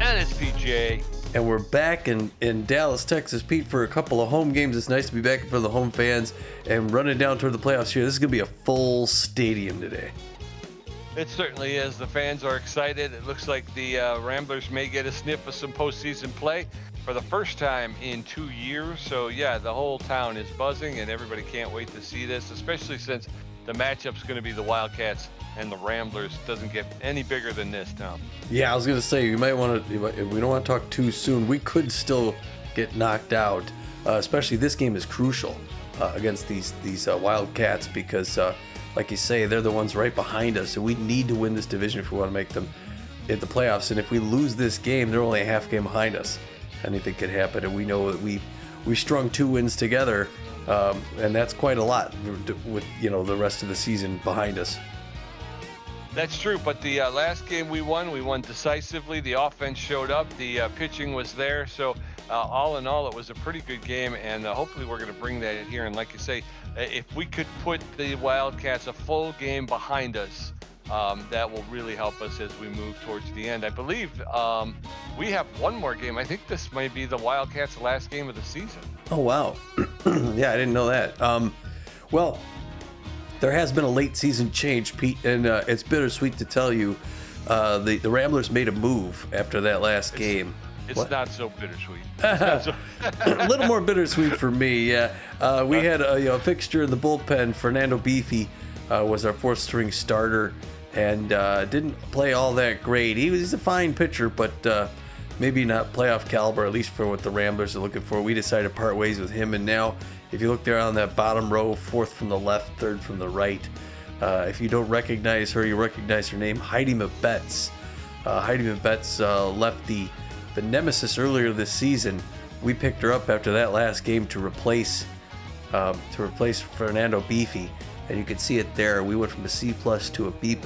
And it's PJ. And we're back in Dallas, Texas, Pete, for a couple of home games. It's nice to be back in front of the home fans and running down toward the playoffs here. This is going to be a full stadium today. It certainly is. The fans are excited. It looks like the Ramblers may get a sniff of some postseason play for the first time in 2 years. So, yeah, the whole town is buzzing, and everybody can't wait to see this, especially since the matchup's going to be the Wildcats and the Ramblers. Doesn't get any bigger than this, Tom. Yeah, I was going to say, we don't want to talk too soon. We could still get knocked out, especially this game is crucial against these Wildcats because, like you say, they're the ones right behind us, and we need to win this division if we want to make them in the playoffs. And if we lose this game, they're only a half game behind us. Anything could happen, and we know that we strung 2 wins together, and that's quite a lot with the rest of the season behind us. That's true, but the last game we won decisively. The offense showed up, the pitching was there, so all in all, it was a pretty good game, and hopefully we're going to bring that here. And like you say, if we could put the Wildcats a full game behind us, that will really help us as we move towards the end. I believe we have one more game. I think this might be the Wildcats' last game of the season. Oh, wow. Yeah, I didn't know that. Well, there has been a late season change, Pete, and it's bittersweet to tell you the Ramblers made a move after that last game. It's not so bittersweet. A little more bittersweet for me, yeah. We had a fixture in the bullpen. Fernando Beefy was our 4th string starter and didn't play all that great. He's a fine pitcher, but maybe not playoff caliber, at least for what the Ramblers are looking for. We decided to part ways with him, and now if you look there on that bottom row, 4th from the left, 3rd from the right, if you don't recognize her, you recognize her name, Heidi Mabettes. Heidi Mabettes left the Nemesis earlier this season. We picked her up after that last game to replace Fernando Beefy, and you can see it there. We went from a C+ to a B+.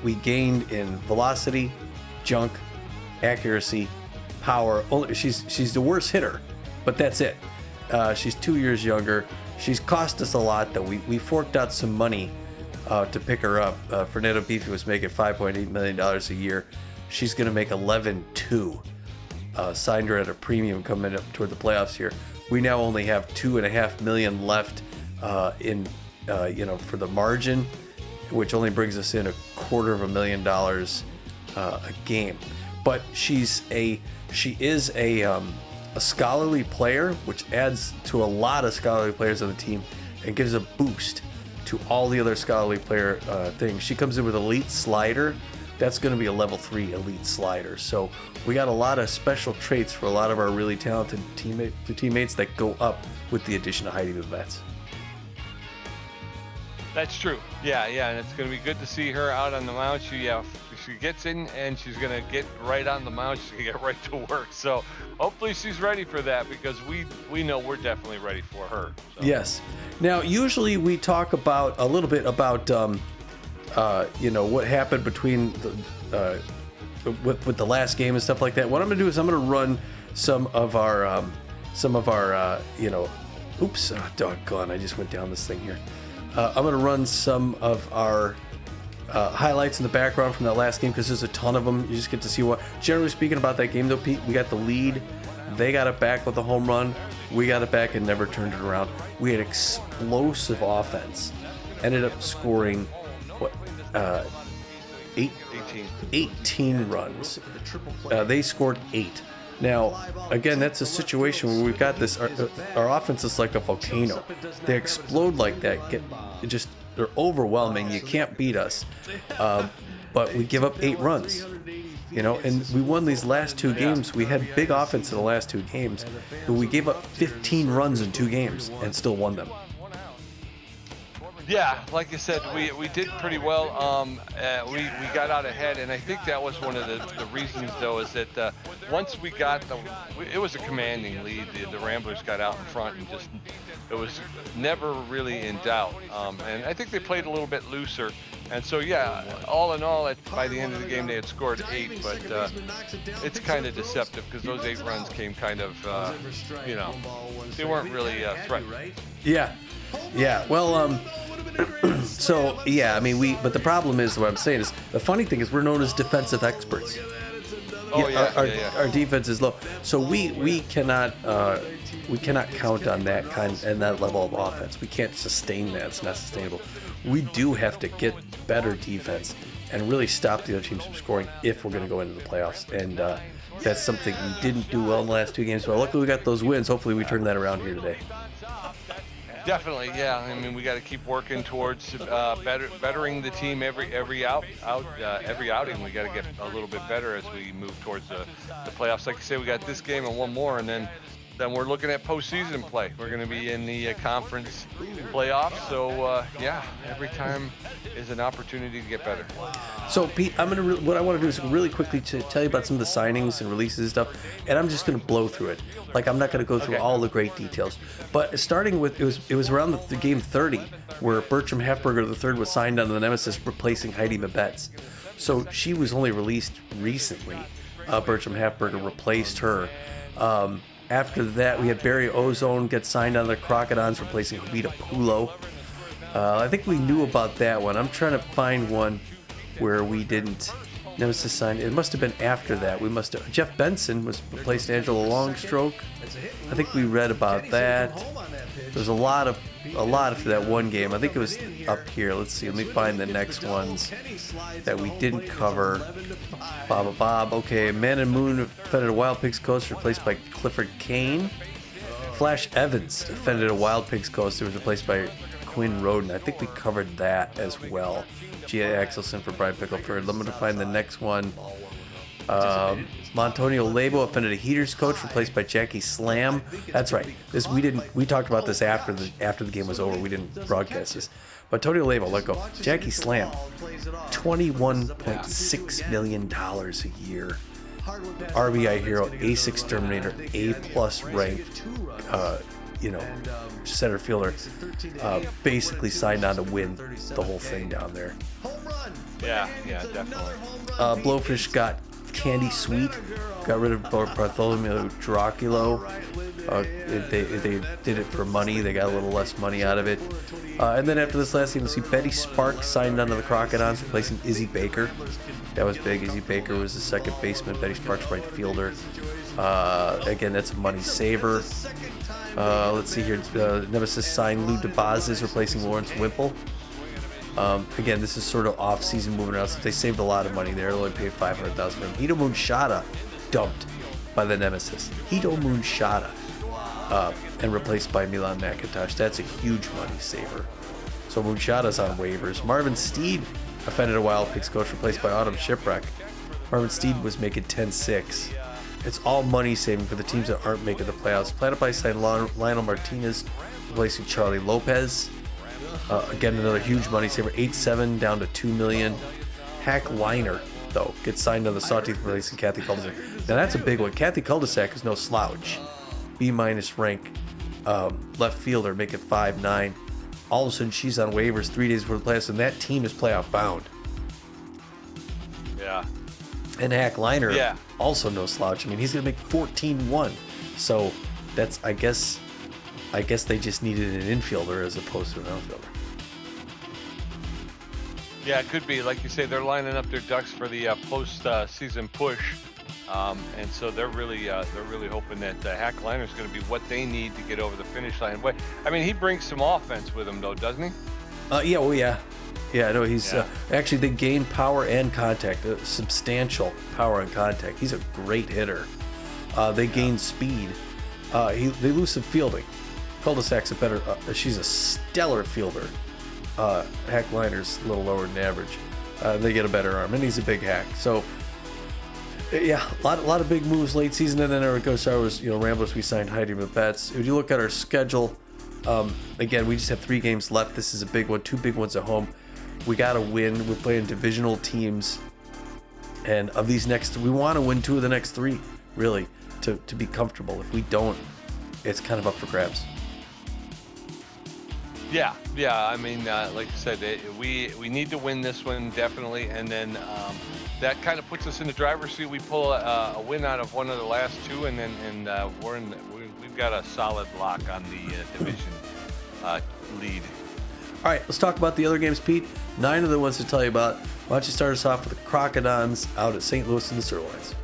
We gained in velocity, junk, accuracy, power. She's the worst hitter, but that's it. She's 2 years younger. She's cost us a lot, though. We forked out some money to pick her up. Fernando Beefy was making $5.8 million a year. She's going to make 11.2. Signed her at a premium coming up toward the playoffs here. We now only have $2.5 million left for the margin, which only brings us in $250,000 a game. But she is a scholarly player, which adds to a lot of scholarly players on the team and gives a boost to all the other scholarly player things. She comes in with elite slider. That's going to be a level 3 elite slider. So we got a lot of special traits for a lot of our really talented teammates that go up with the addition of Heidi Mabettes. That's true. Yeah, and it's going to be good to see her out on the mound. She gets in and she's going to get right on the mound. She's going to get right to work. So hopefully she's ready for that because we know we're definitely ready for her. So. Yes. Now, usually we talk about a little bit about what happened between with the last game and stuff like that. What I'm going to do is I'm going to run some of our oops, doggone, I just went down this thing here. I'm going to run some of our highlights in the background from that last game because there's a ton of them. You just get to see what, generally speaking about that game though, Pete, we got the lead. They got it back with a home run. We got it back and never turned it around. We had explosive offense. Ended up scoring, 18 runs. They scored 8. Now, again, that's a situation where we've got this, our offense is like a volcano. They explode like that, they're overwhelming. You can't beat us. But we give up 8 runs, and we won these last 2 games. We had big offense in the last 2 games, but we gave up 15 runs in 2 games and still won them. Yeah, like I said, we did pretty well. We got out ahead, and I think that was one of the reasons, though, is that once we got it was a commanding lead. The Ramblers got out in front, and it was never really in doubt. And I think they played a little bit looser. And so, yeah, all in all, by the end of the game, they had scored 8, but it's kind of deceptive because those 8 runs came kind of, they weren't really threatened. Yeah. Well, So yeah, I mean but the problem is what I'm saying is the funny thing is we're known as defensive experts. Oh yeah, Our defense is low, so we cannot count on that kind and that level of offense. We can't sustain that. It's not sustainable. We do have to get better defense and really stop the other teams from scoring if we're going to go into the playoffs. And that's something we didn't do well in the last 2 games. But luckily we got those wins. Hopefully we turn that around here today. Definitely, yeah. I mean, we got to keep working towards bettering the team every outing. We got to get a little bit better as we move towards the playoffs. Like I say, we got this game and one more, and then we're looking at postseason play. We're going to be in the conference playoffs. So yeah, every time is an opportunity to get better. So Pete, what I want to do is really quickly to tell you about some of the signings and releases and stuff, and I'm just going to blow through it. Like I'm not going to go through all the great details, but starting with it was around the game 30 where Bertram Heffberger III was signed on the Nemesis, replacing Heidi Mabettes. So she was only released recently. Bertram Heffberger replaced her. After that, we had Barry Ozone get signed on the Crocodons, replacing Jovita Pulo. I think we knew about that one. I'm trying to find one where we didn't. Nemesis signed. It must have been after that. Jeff Benson was replaced Angela Longstroke. I think we read about that. There's a lot for that one game. I think it was up here. Let's see. Let me find the next ones that we didn't cover. Bob. Okay, Man and Moon offended a Wild Pigs coach, replaced by Clifford Kane. Flash Evans offended a Wild Pigs coach, was replaced by Quinn Roden. I think we covered that as well. G.A. Axelson for Brian Pickleford. I'm going to find the next one. Montonio Lebo offended a Heaters coach, replaced by Jackie Slam. That's right. We talked about this after the game was over. We didn't broadcast this. But Montonio Lebo let go. Jackie Slam, $21.6 million a year. RBI hero, ace exterminator, A+ ranked, center fielder, basically signed on to win the whole thing down there. Yeah, definitely. Blowfish got Candy Sweet, got rid of Bartholomew Dracula. They did it for money. They got a little less money out of it. And then after this last game, we'll see Betty Sparks signed onto the Crocodons, replacing Izzy Baker. That was big. Izzy Baker was the second baseman. Betty Sparks, right fielder. Again, that's a money saver. Let's see here. Nemesis signed Lou DeBazes, replacing Lawrence Whipple. Again, this is sort of off-season moving around, so they saved a lot of money there. They only paid $500,000 for him. Hito Moonshada dumped by the Nemesis. Hito Moonshada and replaced by Milan McIntosh. That's a huge money saver. So Moonshada's on waivers. Marvin Steed offended a Wild Pigs coach, replaced by Autumn Shipwreck. Marvin Steed was making $10.6. It's all money saving for the teams that aren't making the playoffs. Platypi signed Lionel Martinez, replacing Charlie Lopez. Again, another huge money saver, 8.7 down to $2 million. Hack Liner, though, gets signed on the Sawtooth, replacing Kathy Cul-de-sac. Now that's a big one. Kathy Cul-de-sac is no slouch. B- rank left fielder, make it 5.9. All of a sudden, she's on waivers 3 days before the playoffs, and that team is playoff bound. Yeah. And Hack Liner, also no slouch. I mean, he's going to make 14.1. So that's, I guess they just needed an infielder as opposed to an outfielder. Yeah, it could be. Like you say, they're lining up their ducks for the post-season push. And so they're really hoping that Hack Liner is going to be what they need to get over the finish line. But I mean, he brings some offense with him, though, doesn't he? Yeah, no, he's actually they gain power and contact, substantial power and contact. He's a great hitter. They gain speed. They lose some fielding. Cul-de-sac's she's a stellar fielder. Hack Liner's a little lower than average. They get a better arm, and he's a big hack. So, yeah, a lot of big moves late season, and then our co-star was, Ramblers. We signed Heidi Mabettes. If you look at our schedule, again, we just have 3 games left. This is a big one, 2 big ones at home. We got to win. We're playing divisional teams, and of these next, we want to win 2 of the next 3, really, to be comfortable. If we don't, it's kind of up for grabs. Yeah. I mean, like I said, we need to win this one definitely, and then that kind of puts us in the driver's seat. We pull a win out of one of the last 2, and we've got a solid lock on the division lead. All right, let's talk about the other games, Pete. 9 of the ones to tell you about. Why don't you start us off with the Crocodons out at St. Louis and the Sirloins?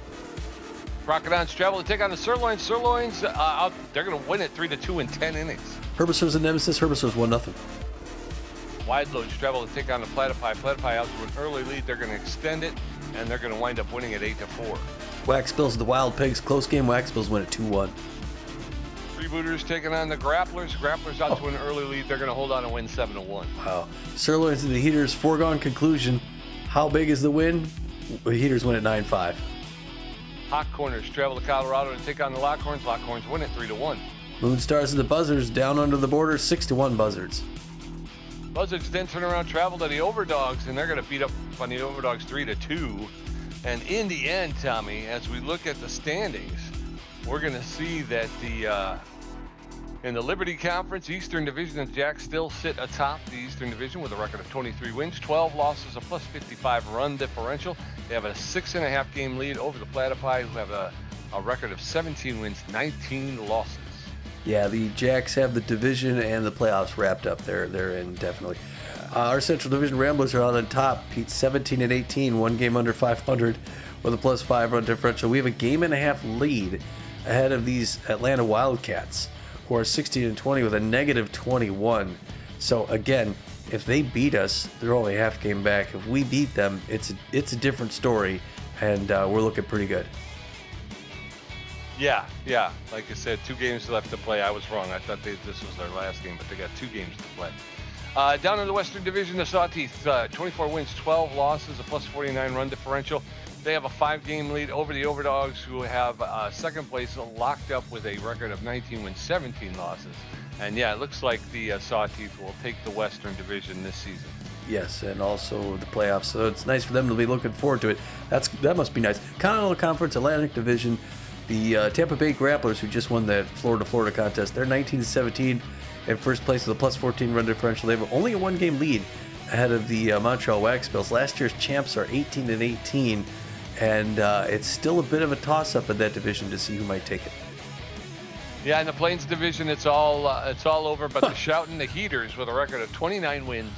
Crocodons travel to take on the Sirloins. Sirloins, they're going to win it 3-2 in 10 innings. Herbicers and Nemesis. Herbicers 1-0. Wide Loads travel to take on the Platypi. Platypi out to an early lead. They're going to extend it, and they're going to wind up winning it 8-4. Wax Bills the Wild Pigs. Close game. Wax Bills win it 2-1. Freebooters taking on the Grapplers. Grapplers out to an early lead. They're going to hold on and win 7-1. Wow. Sirloins and the Heaters. Foregone conclusion. How big is the win? The Heaters win at 9-5. Hot Corners travel to Colorado to take on the Lockhorns. Lockhorns win it 3-1. Moonstars and the Buzzards down under the border. 6-1 Buzzards. Buzzards then turn around, travel to the Overdogs, and they're going to beat up on the Overdogs 3-2. And in the end, Tommy, as we look at the standings, we're going to see that in the Liberty Conference Eastern Division, the Jacks still sit atop the Eastern Division with a record of 23 wins, 12 losses, a +55 run differential. They have a 6.5 game lead over the Platypi, who have a record of 17 wins, 19 losses. Yeah, the Jacks have the division and the playoffs wrapped up. They're in, definitely. Our Central Division Ramblers are on top. Pete 17-18, 1 game under 500 with a +5 run differential. We have a game and a half lead ahead of these Atlanta Wildcats, who are 16-20 with a -21. So again, if they beat us, they're only a half game back. If we beat them, it's a different story, and we're looking pretty good. Yeah. Like I said, 2 games left to play. I was wrong. I thought this was their last game, but they got 2 games to play. Down in the Western Division, the Sawteeth, 24 wins, 12 losses, a +49 run differential. They have a 5 game lead over the Overdogs, who have second place locked up with a record of 19 wins, 17 losses. And yeah, it looks like the Sawteeth will take the Western Division this season. Yes, and also the playoffs. So it's nice for them to be looking forward to it. That must be nice. Continental Conference Atlantic Division, the Tampa Bay Grapplers, who just won the Florida contest, they're 19-17 in first place with a +14 run differential. They have only a 1 game lead ahead of the Montreal Wax Bills. Last year's champs are 18-18, and it's still a bit of a toss-up in that division to see who might take it. Yeah, in the Plains Division, it's all over. But the Shoutin' the Heaters with a record of 29 wins,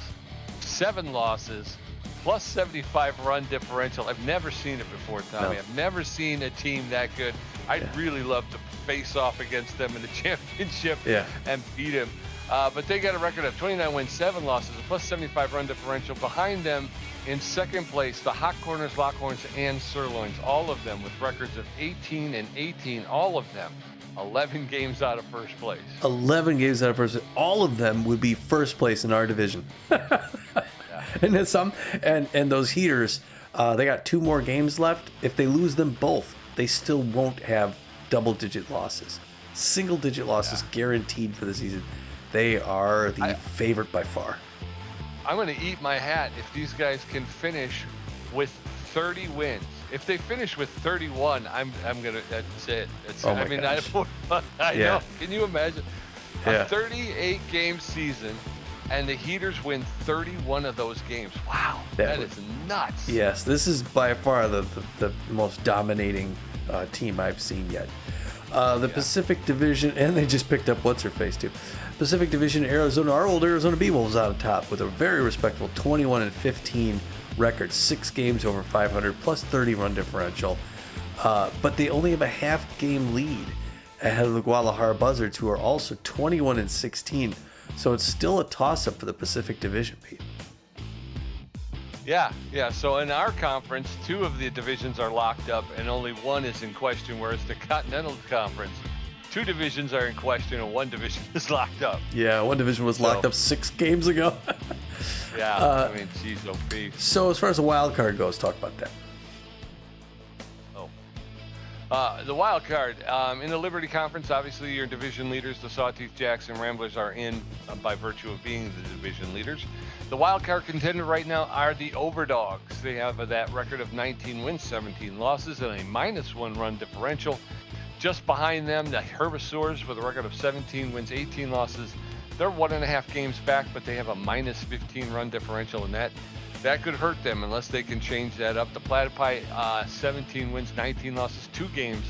7 losses, +75 run differential. I've never seen it before, Tommy. No. I've never seen a team that good. I'd really love to face off against them in the championship and beat them. But they got a record of 29 wins, 7 losses, a +75 run differential. Behind them, in second place, the Hot Corners, Lockhorns, and Sirloins, all of them with records of 18-18, all of them 11 games out of first place. 11 games out of first place. All of them would be first place in our division. And then some. And those Heaters, they got 2 more games left. If they lose them both, they still won't have double-digit losses. Single-digit losses guaranteed for the season. They are the favorite by far. I'm going to eat my hat if these guys can finish with 30 wins. If they finish with 31, I'm gonna. That's it. I know. Can you imagine a 38 game season, and the Heaters win 31 of those games? Wow, that is nuts. Yes, this is by far the most dominating team I've seen yet. The Pacific Division, and they just picked up what's her face too. Pacific Division, Arizona, our old Arizona Bee-Wolves out on top with a very respectable 21-15 record, 6 games over 500, +30 run differential. But they only have a half game lead ahead of the Guadalajara Buzzards, who are also 21-16. So it's still a toss-up for the Pacific Division, Pete. Yeah. So in our conference, 2 of the divisions are locked up, and only 1 is in question. Whereas the Continental Conference, 2 divisions are in question, and 1 division is locked up. Yeah, 1 division was locked up 6 games ago. Yeah, I mean, geez, OP. So as far as the wild card goes, talk about that. The wild card in the Liberty Conference, obviously your division leaders, the Sawteeth Jacks and Ramblers, are in by virtue of being the division leaders. The wild card contender right now are the Overdogs. They have that record of 19 wins, 17 losses, and a -1 run differential. Just behind them, the Herbivores with a record of 17 wins, 18 losses. They're 1.5 games back, but they have a -15 run differential, and that could hurt them unless they can change that up. The Platypi, 17 wins, 19 losses, 2 games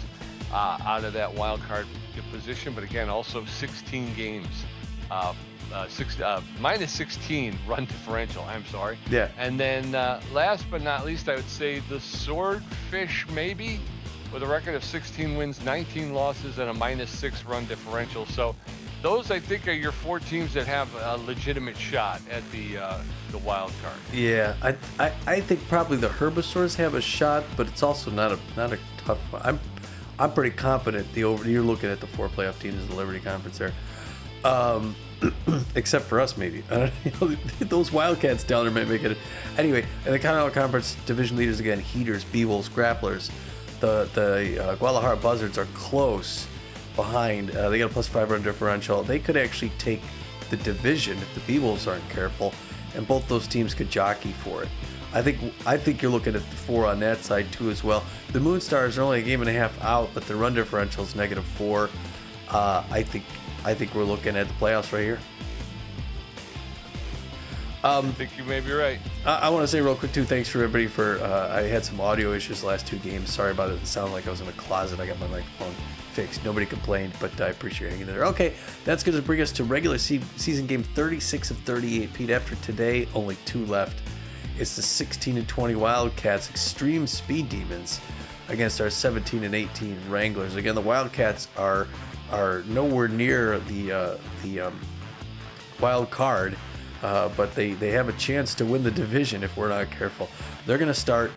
out of that wild card position, but again, also 16 games minus 16 run differential. I'm sorry. Yeah. And then last but not least, I would say the Swordfish maybe, with a record of 16 wins, 19 losses, and a minus 6 run differential. So those, I think, are your 4 teams that have a legitimate shot at the wild card. Yeah, I think probably the Herbisaurs have a shot, but it's also not a tough one. I'm pretty confident you're looking at the 4 playoff teams in the Liberty Conference there. Except for us, maybe. Those Wildcats down there might make it. Anyway, in the Continental Conference, division leaders again: Heaters, Beewolves, Grapplers. The Guadalajara Buzzards are close behind. They got a +5 run differential. They could actually take the division if the Beewolves aren't careful, and both those teams could jockey for it. I think you're looking at the 4 on that side too as well. The Moonstars are only a game and a half out, but the run differential is -4. I think we're looking at the playoffs right here. I think you may be right. I want to say real quick too, thanks for everybody for. I had some audio issues the last 2 games. Sorry about it. It sounded like I was in a closet. I got my microphone fixed. Nobody complained, but I appreciate hanging in there. Okay, that's going to bring us to regular season game 36 of 38. Pete, after today, only 2 left. It's the 16-20 Wildcats Extreme Speed Demons against our 17-18 Wranglers. Again, the Wildcats are nowhere near the wild card, but they have a chance to win the division if we're not careful. They're going to start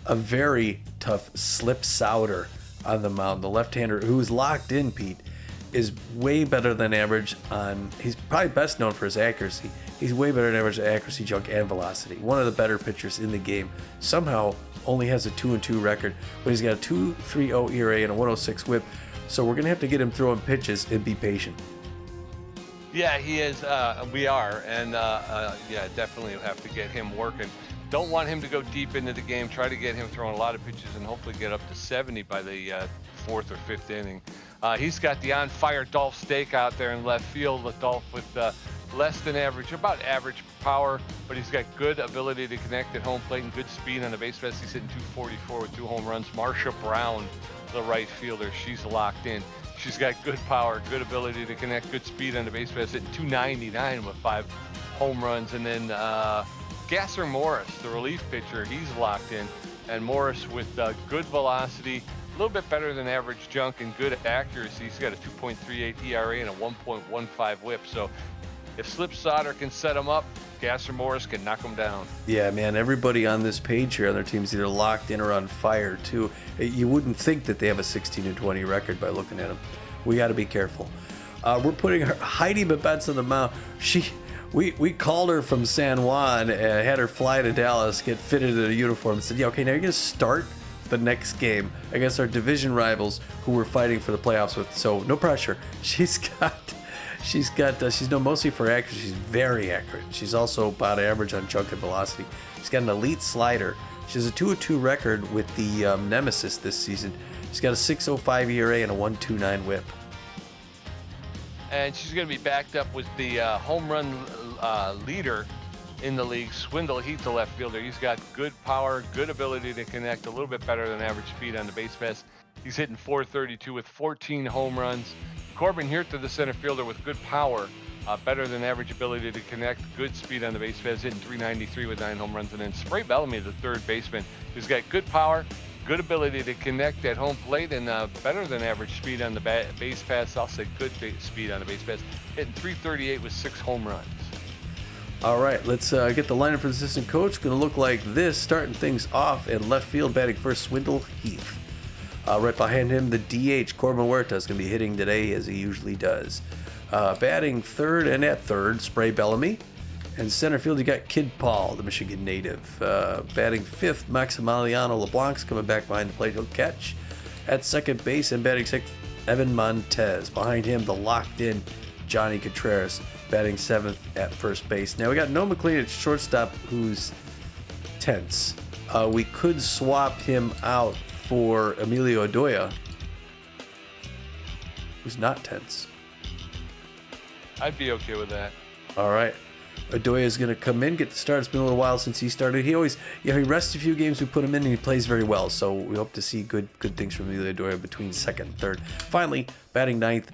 a very tough Slip Sauder on the mound. The left-hander who's locked in, Pete, is way better than average on. He's probably best known for his accuracy. He's way better than average at accuracy, junk, and velocity. One of the better pitchers in the game. Somehow only has a 2-2 record, but he's got a 2.30 ERA and a 106 WHIP. So we're gonna have to get him throwing pitches and be patient. Yeah, he is. We are, and yeah, definitely have to get him working. Don't want him to go deep into the game. Try to get him throwing a lot of pitches and hopefully get up to 70 by the 4th or 5th inning. He's got the on-fire Dolph Stake out there in left field. Dolph with less than average, about average power, but he's got good ability to connect at home plate and good speed on the base paths. He's hitting 244 with 2 home runs. Marsha Brown, the right fielder, she's locked in. She's got good power, good ability to connect, good speed on the base paths, hitting 299 with 5 home runs. And then Gasser Morris, the relief pitcher, he's locked in. And Morris with good velocity, a little bit better than average junk and good accuracy. He's got a 2.38 ERA and a 1.15 WHIP. So if Slip Sauder can set him up, Gasser Morris can knock him down. Yeah, man, everybody on this page here on their team's either locked in or on fire, too. You wouldn't think that they have a 16-20 record by looking at them. We got to be careful. We're putting Heidi Mabettes on the mound. We called her from San Juan and had her fly to Dallas, get fitted in a uniform, and said, yeah, okay, now you're going to start the next game against our division rivals who we're fighting for the playoffs with. So no pressure. She's known mostly for accuracy. She's very accurate. She's also about average on junk and velocity. She's got an elite slider. She has a 2.02 record with the Nemesis this season. She's got a 6.05 ERA and a 1.29 WHIP. And she's going to be backed up with the home run leader in the league, Swindle. He's the left fielder. He's got good power, good ability to connect, a little bit better than average speed on the base paths. He's hitting 432 with 14 home runs. Corbin Hirta, the center fielder, with good power, better than average ability to connect, good speed on the base paths, hitting 393 with 9 home runs. And then Spray Bellamy, the third baseman, who's got good power, good ability to connect at home plate, and better than average speed on the base paths. I'll say good speed on the base paths, hitting 338 with 6 home runs. All right, let's get the lineup for the assistant coach. Going to look like this, starting things off in left field, batting first, Swindle Heath. Right behind him, the DH, Corbin Huerta, is going to be hitting today as he usually does. Batting third and at third, Spray Bellamy. And center field, you got Kid Paul, the Michigan native. Batting fifth, Maximiliano LeBlanc's coming back behind the plate. He'll catch. At second base and batting sixth, Evan Montez. Behind him, the locked-in Johnny Contreras, batting seventh at first base. Now, we got Noah McLean at shortstop, who's tense. We could swap him out for Emilio Adoya, who's not tense. I'd be okay with that. All right. Adoya is going to come in, get the start. It's been a little while since he started. He always, he rests a few games. We put him in, and he plays very well. So we hope to see good things from Emilio Adoya between second and third. Finally, batting ninth,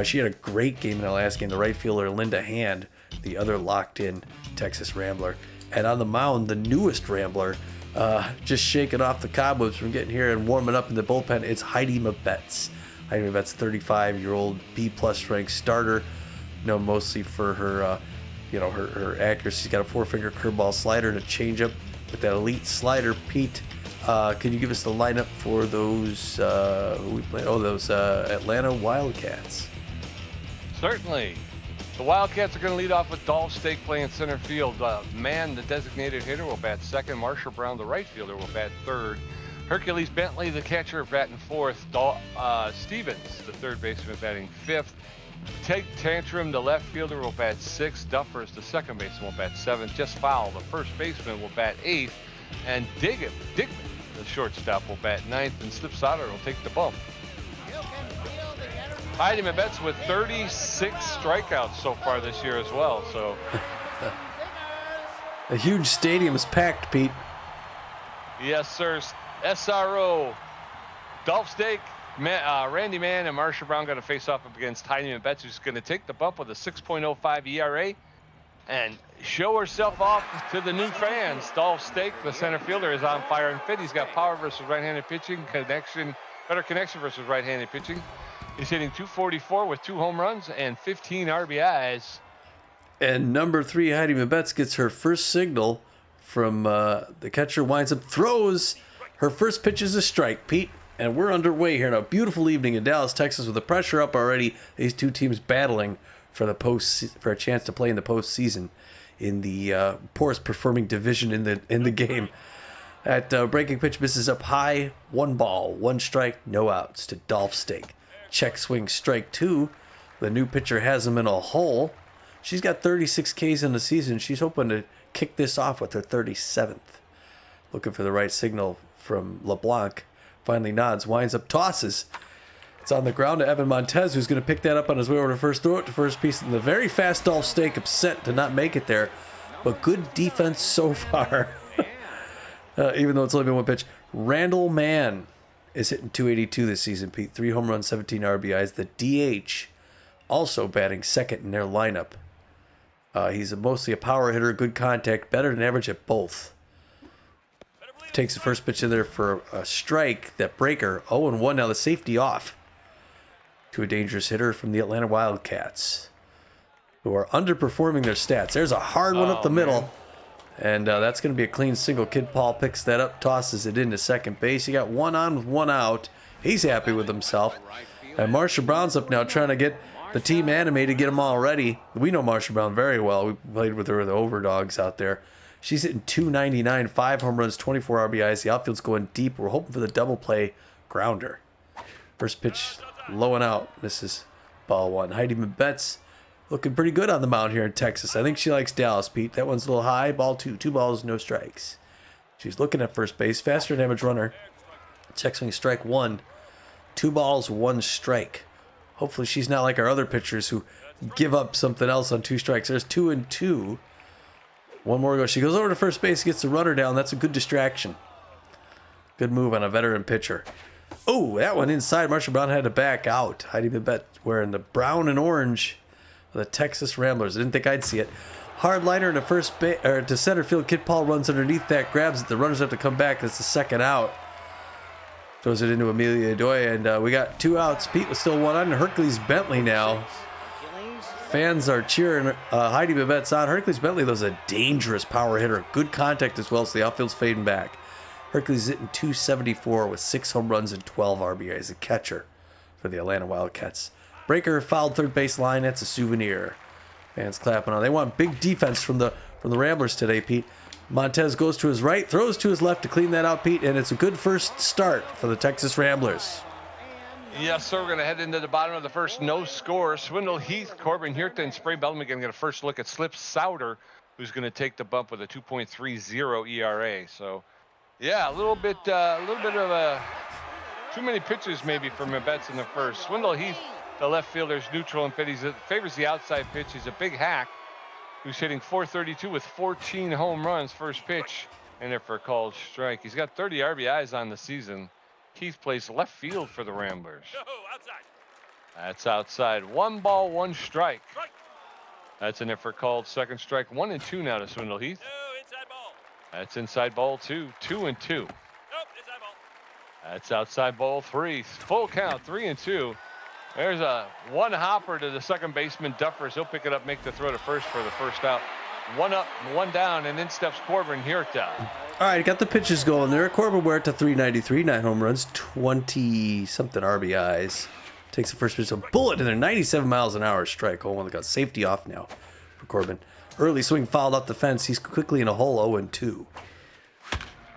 she had a great game in the last game. The right fielder, Linda Hand, the other locked-in Texas Rambler. And on the mound, the newest Rambler, just shaking off the cobwebs from getting here and warming up in the bullpen, it's Heidi Mabettes. Heidi Mabettes, 35-year-old B-plus ranked starter, known mostly for her, her accuracy. She's got a four-finger curveball slider and a changeup with that elite slider. Pete, can you give us the lineup for those Atlanta Wildcats? Certainly. The Wildcats are going to lead off with Dolph Stake playing center field. Man, the designated hitter, will bat second. Marshall Brown, the right fielder, will bat third. Hercules Bentley, the catcher, batting fourth. Stevens, the third baseman, batting fifth. Ted Tantrum, the left fielder, will bat sixth. Duffers, the second baseman, will bat seventh. Just Foul, the first baseman, will bat eighth. And Digman, the shortstop, will bat ninth. And Slip Sauder will take the bump. Heidi Mabettes with 36 strikeouts so far this year as well. So a huge stadium is packed, Pete. Yes, sir. SRO, Dolph Stake, Randy Mann, and Marshall Brown going to face off up against Heidi Mabettes, who's going to take the bump with a 6.05 ERA and show herself off to the new fans. Dolph Stake, the center fielder, is on fire and fit. He's got power versus right-handed pitching, better connection versus right-handed pitching. He's hitting .244 with 2 home runs and 15 RBIs. And number 3, Heidi Mabettes, gets her first signal from the catcher, winds up, throws. Her first pitch is a strike, Pete. And we're underway here in a beautiful evening in Dallas, Texas, with the pressure up already. These two teams battling for a chance to play in the postseason in the poorest performing division in the game. That breaking pitch misses up high. 1 ball, 1 strike, no outs to Dolph Stake. Check swing, strike 2. The new pitcher has him in a hole. She's got 36 Ks in the season. She's hoping to kick this off with her 37th. Looking for the right signal from LeBlanc. Finally nods, winds up, tosses. It's on the ground to Evan Montez, who's going to pick that up on his way over to first, throw it to first piece. And the very fast Dolph Stake, upset to not make it there. But good defense so far. Even though it's only been 1 pitch. Randall Mann is hitting .282 this season, Pete. 3 home runs, 17 RBIs. The DH also batting second in their lineup. He's mostly a power hitter, good contact, better than average at both. Takes the first pitch in there for a strike. That breaker, 0-1 now, the safety off to a dangerous hitter from the Atlanta Wildcats, who are underperforming their stats. There's a hard one up the middle. And that's going to be a clean single. Kid Paul picks that up, tosses it into second base. He got 1 on with 1 out. He's happy with himself. And Marshall Brown's up now trying to get the team animated, get them all ready. We know Marshall Brown very well. We played with her with the Overdogs out there. She's hitting .299, 5 home runs, 24 RBIs. The outfield's going deep. We're hoping for the double play grounder. First pitch, low and out. Misses ball 1. Heidi Mabettes looking pretty good on the mound here in Texas. I think she likes Dallas, Pete. That one's a little high. Ball 2. 2 balls, no strikes. She's looking at first base. Faster than average runner. Check swing, strike 1. 2 balls, 1 strike. Hopefully she's not like our other pitchers who give up something else on 2 strikes. There's 2 and 2. 1 more to go. She goes over to first base, gets the runner down. That's a good distraction. Good move on a veteran pitcher. Oh, that one inside. Marshall Brown had to back out. Heidi Mabettes wearing the brown and orange of the Texas Ramblers. I didn't think I'd see it. Hard liner to center field. Kid Paul runs underneath that, grabs it. The runners have to come back. That's the second out. Throws it into Amelia Doy, and we got 2 outs. Pete was still 1 on. Hercules Bentley now. Fans are cheering Heidi Mabettes on. Hercules Bentley, though, is a dangerous power hitter. Good contact as well, so the outfield's fading back. Hercules hitting .274 with 6 home runs and 12 RBIs. A catcher for the Atlanta Wildcats. Breaker fouled third base line. That's a souvenir. Fans clapping on. They want big defense from the Ramblers today, Pete. Montez goes to his right, throws to his left to clean that out, Pete, and it's a good first start for the Texas Ramblers. Yes, sir. We're going to head into the bottom of the first. No score. Swindle Heath, Corbin Hirta, and Spray Bellamy going to get a first look at Slip Sauder, who's going to take the bump with a 2.30 ERA. So, yeah, a little bit of a too many pitches maybe for Mabettes in the first. Swindle Heath, the left fielder's neutral and fit. He favors the outside pitch. He's a big hack who's hitting .432 with 14 home runs. First pitch in there for a called strike. He's got 30 RBIs on the season. Keith plays left field for the Ramblers. That's outside. 1 ball, 1 strike. That's in it for called second strike. 1-2 now to Swindle Heath. That's inside ball 2. 2-2. That's outside ball 3. Full count. 3-2. There's a one hopper to the second baseman Duffers. He'll pick it up, make the throw to first for the first out. One up, one down, and in steps Corbin Huerta. All right, got the pitches going there. Corbin Huerta, 393, 9 home runs, 20-something RBIs. Takes the first pitch, a bullet in there, 97 miles an hour strike. Oh, got safety off now for Corbin. Early swing fouled off the fence. He's quickly in a hole, 0-2.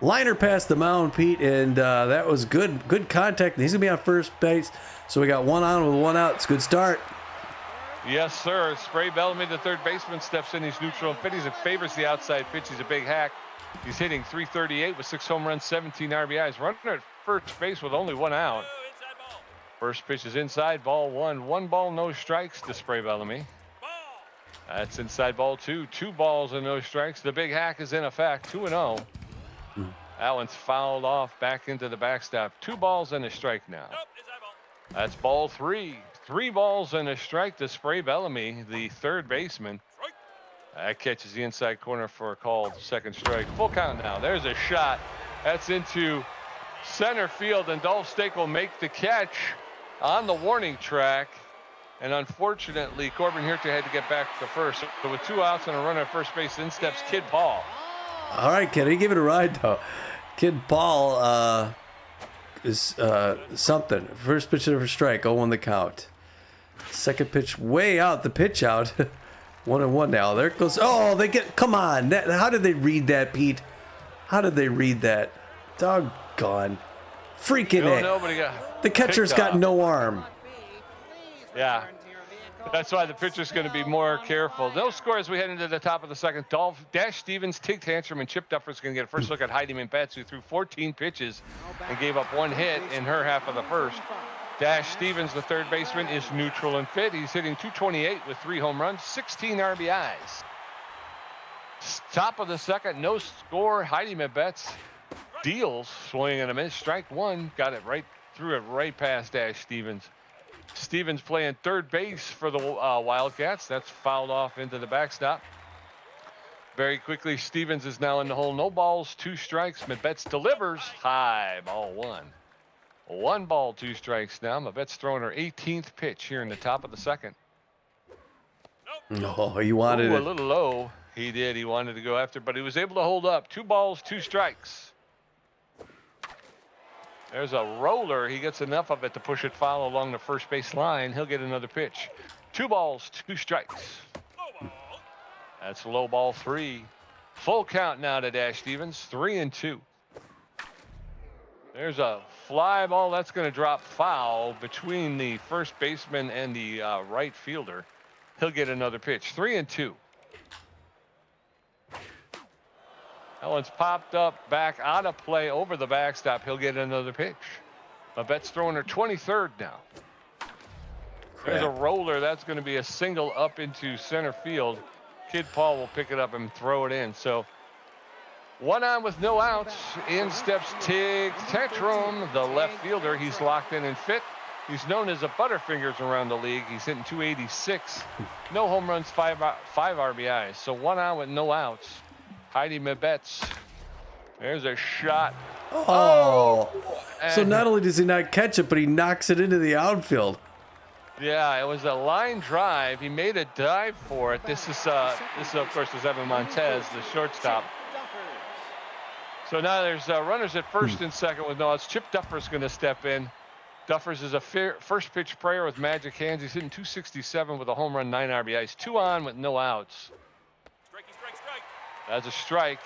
Liner past the mound, Pete, and that was good. Good contact. He's going to be on first base. So we got one on with one out. It's a good start. Yes, sir. Spray Bellamy, the third baseman, steps in. He's neutral and fit. He favors the outside pitch. He's a big hack. He's hitting .338 with 6 home runs, 17 RBIs. Runner at first base with only one out. First pitch is inside, ball 1. 1 ball, no strikes to Spray Bellamy. That's inside ball 2. 2 balls and no strikes. The big hack is in effect. 2-0. That one's fouled off back into the backstop. 2 balls and a strike now. That's ball 3. 3 balls and a strike to Spray Bellamy, the third baseman. That catches the inside corner for a called second strike. Full count now. There's a shot. That's into center field, and Dolph Stake will make the catch on the warning track. And unfortunately, Corbin Huerta had to get back to first. So with 2 outs and a runner at first base, in steps Kid Paul. All right, Kid, he give it a ride, though. Kid Paul is something. First pitch of a strike, 0-1 the count. Second pitch way out, the pitch out. 1-1 now. There it goes. Oh, come on. How did they read that, Pete? How did they read that? Doggone. Freaking it. The catcher's got no arm. Yeah. That's why the pitcher's going to be more careful. No score as we head into the top of the second. Dash Stevens, Tig Tantrum, and Chip Duffer's going to get a first look at Heidi Mabettes, who threw 14 pitches and gave up 1 hit in her half of the first. Dash Stevens, the third baseman, is neutral and fit. He's hitting .228 with 3 home runs, 16 RBIs. Top of the second, no score. Heidi Mabettes deals, swing and a miss. Strike 1, got it right through it right past Dash Stevens. Stevens playing third base for the Wildcats. That's fouled off into the backstop. Very quickly, Stevens is now in the hole. No balls, 2 strikes. Mabettes delivers. High, ball 1. 1 ball, 2 strikes now. Mabettes throwing her 18th pitch here in the top of the second. No, he wanted it. A little low. He did. He wanted to go after, but he was able to hold up. 2 balls, 2 strikes. There's a roller. He gets enough of it to push it foul along the first base line. He'll get another pitch. 2 balls, 2 strikes. That's low ball 3. Full count now to Dash Stevens. 3-2. There's a fly ball that's going to drop foul between the first baseman and the right fielder. He'll get another pitch. 3-2. That one's popped up, back out of play over the backstop. He'll get another pitch. Mabettes throwing her 23rd now. There's a roller. That's going to be a single up into center field. Kid Paul will pick it up and throw it in. So 1 on with no outs. In steps Tig Tantrum, the left fielder. He's locked in and fit. He's known as a Butterfingers around the league. He's hitting .286. No home runs, 5 RBIs. So 1 on with no outs. Heidi Mabettes. There's a shot. Oh. So not only does he not catch it, but he knocks it into the outfield. Yeah, it was a line drive. He made a dive for it. This is of course is Evan Montez, the shortstop. So now there's runners at first and second with no outs. Chip Duffer's going to step in. Duffers is a first pitch player with magic hands. He's hitting .267 with a home run, 9 RBIs. 2 on with no outs. That's a strike.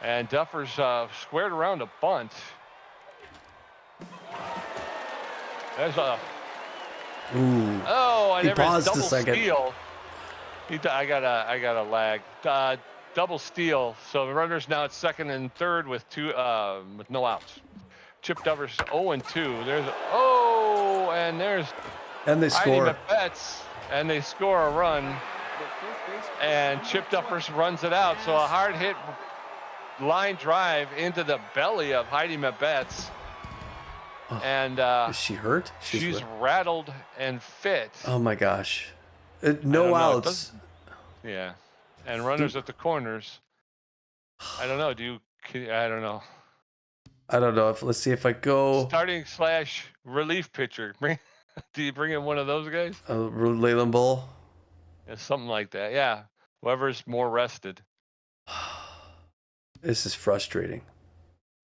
And Duffers squared around a bunt. There's a. Ooh. Oh, and he paused double a second. steal. I got a lag. Double steal. So the runners now at second and third with no outs. Chip Duffers 0-2. And they score. Heidi Mabettes, and they score a run. And Chip Duffers runs it out. So a hard hit line drive into the belly of Heidi Mabettes. Oh, and is she hurt? She's rattled and fit. Oh my gosh. No know. outs. Yeah. And runners at the corners. I don't know. I don't know. I don't know. Let's see if I go. Starting / relief pitcher. Do you bring in one of those guys? Leyland Bull. Yeah, something like that. Yeah. Whoever's more rested. This is frustrating.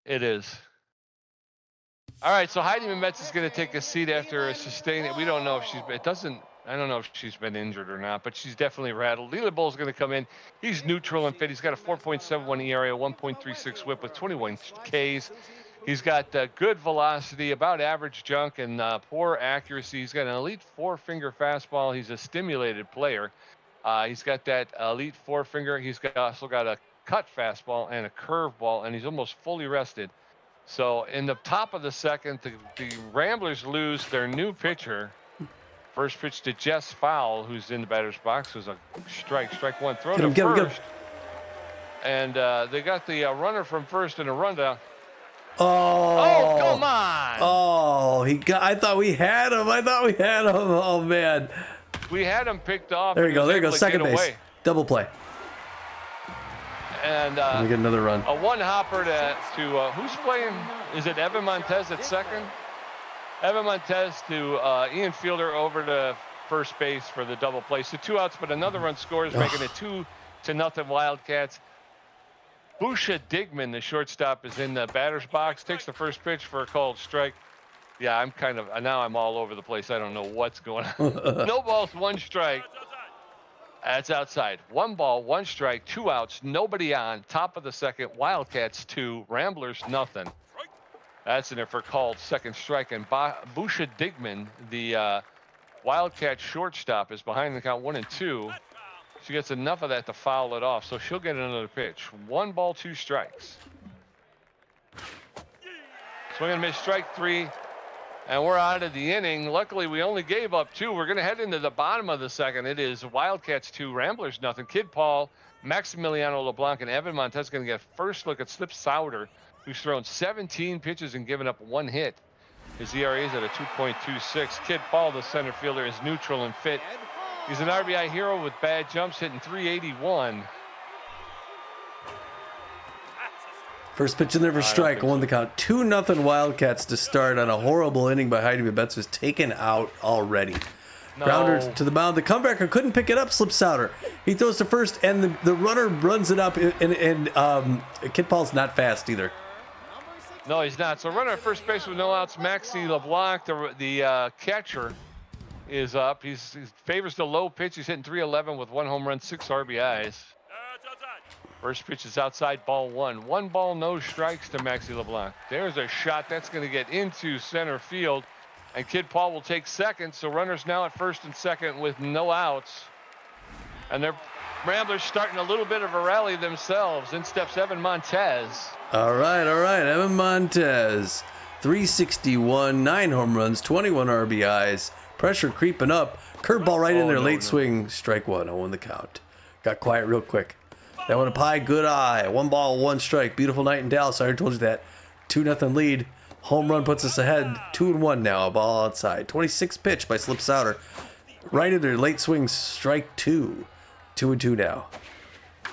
It is. All right, so Heidi Mabettes is going to take a seat after a sustained. We don't know if I don't know if she's been injured or not, but she's definitely rattled. Leland Bull's going to come in. He's neutral and fit. He's got a 4.71 ERA, 1.36 WHIP with 21 Ks. He's got good velocity, about average junk, and poor accuracy. He's got an elite 4-finger fastball. He's a stimulated player. He's got that elite 4-finger. He's also got a cut fastball and a curveball, and he's almost fully rested. So in the top of the second, the Ramblers lose their new pitcher. First pitch to Jess Fowl, who's in the batter's box, was a strike one. Throw to first. And they got the runner from first in a rundown. Oh, come on. Oh, I thought we had him. Oh, man. We had him picked off. There you go. Second base. Away. Double play. And we get another run. A one-hopper to who's playing? Is it Evan Montez at second? Evan Montez to Ian Fielder over to first base for the double play. So 2 outs, but another run scores, making it 2-0 Wildcats. Busha Digman, the shortstop, is in the batter's box, takes the first pitch for a called strike. Yeah, I'm all over the place. I don't know what's going on. No balls, 1 strike. That's outside. 1 ball, 1 strike, 2 outs, nobody on. Top of the second, Wildcats 2, Ramblers nothing. That's in there for called second strike. And Busha Digman, the Wildcat shortstop, is behind the count 1-2. She gets enough of that to foul it off, so she'll get another pitch. 1 ball, 2 strikes. Swing and miss, strike 3. And we're out of the inning. Luckily, we only gave up 2. We're going to head into the bottom of the second. It is Wildcats 2, Ramblers nothing. Kid Paul, Maximiliano LeBlanc, and Evan Montez going to get first look at Slip Sauder, who's thrown 17 pitches and given up 1 hit. His ERA is at a 2.26. Kid Paul, the center fielder, is neutral and fit. He's an RBI hero with bad jumps, hitting 381. First pitch in there for strike, won the count. 2-0 Wildcats to start on a horrible inning by Heidi Mabettes, was taken out already. No. Grounder to the mound. The comebacker couldn't pick it up, Slip Sauder. He throws to first, and the runner runs it up, and Kid Paul's not fast either. No, he's not. So runner at first base with no outs, Maxi LeBlanc, the catcher, is up. He favors the low pitch. He's hitting 311 with 1 home run, 6 RBIs. First pitch is outside, ball 1. 1 ball, no strikes to Maxi LeBlanc. There's a shot that's going to get into center field, and Kid Paul will take second. So runners now at first and second with no outs. And their Ramblers starting a little bit of a rally themselves. In steps Evan Montez. All right. Evan Montez, 361, 9 home runs, 21 RBIs. Pressure creeping up. Curveball right in there, late swing, strike 1, 0 the count. Got quiet real quick. That one up high, good eye. 1 ball, 1 strike. Beautiful night in Dallas. I already told you that. 2-0 lead. Home run puts us ahead. 2-1 now. A ball outside. 26 pitch by Slip Sauder. Right in there, late swing, strike 2. 2-2 now.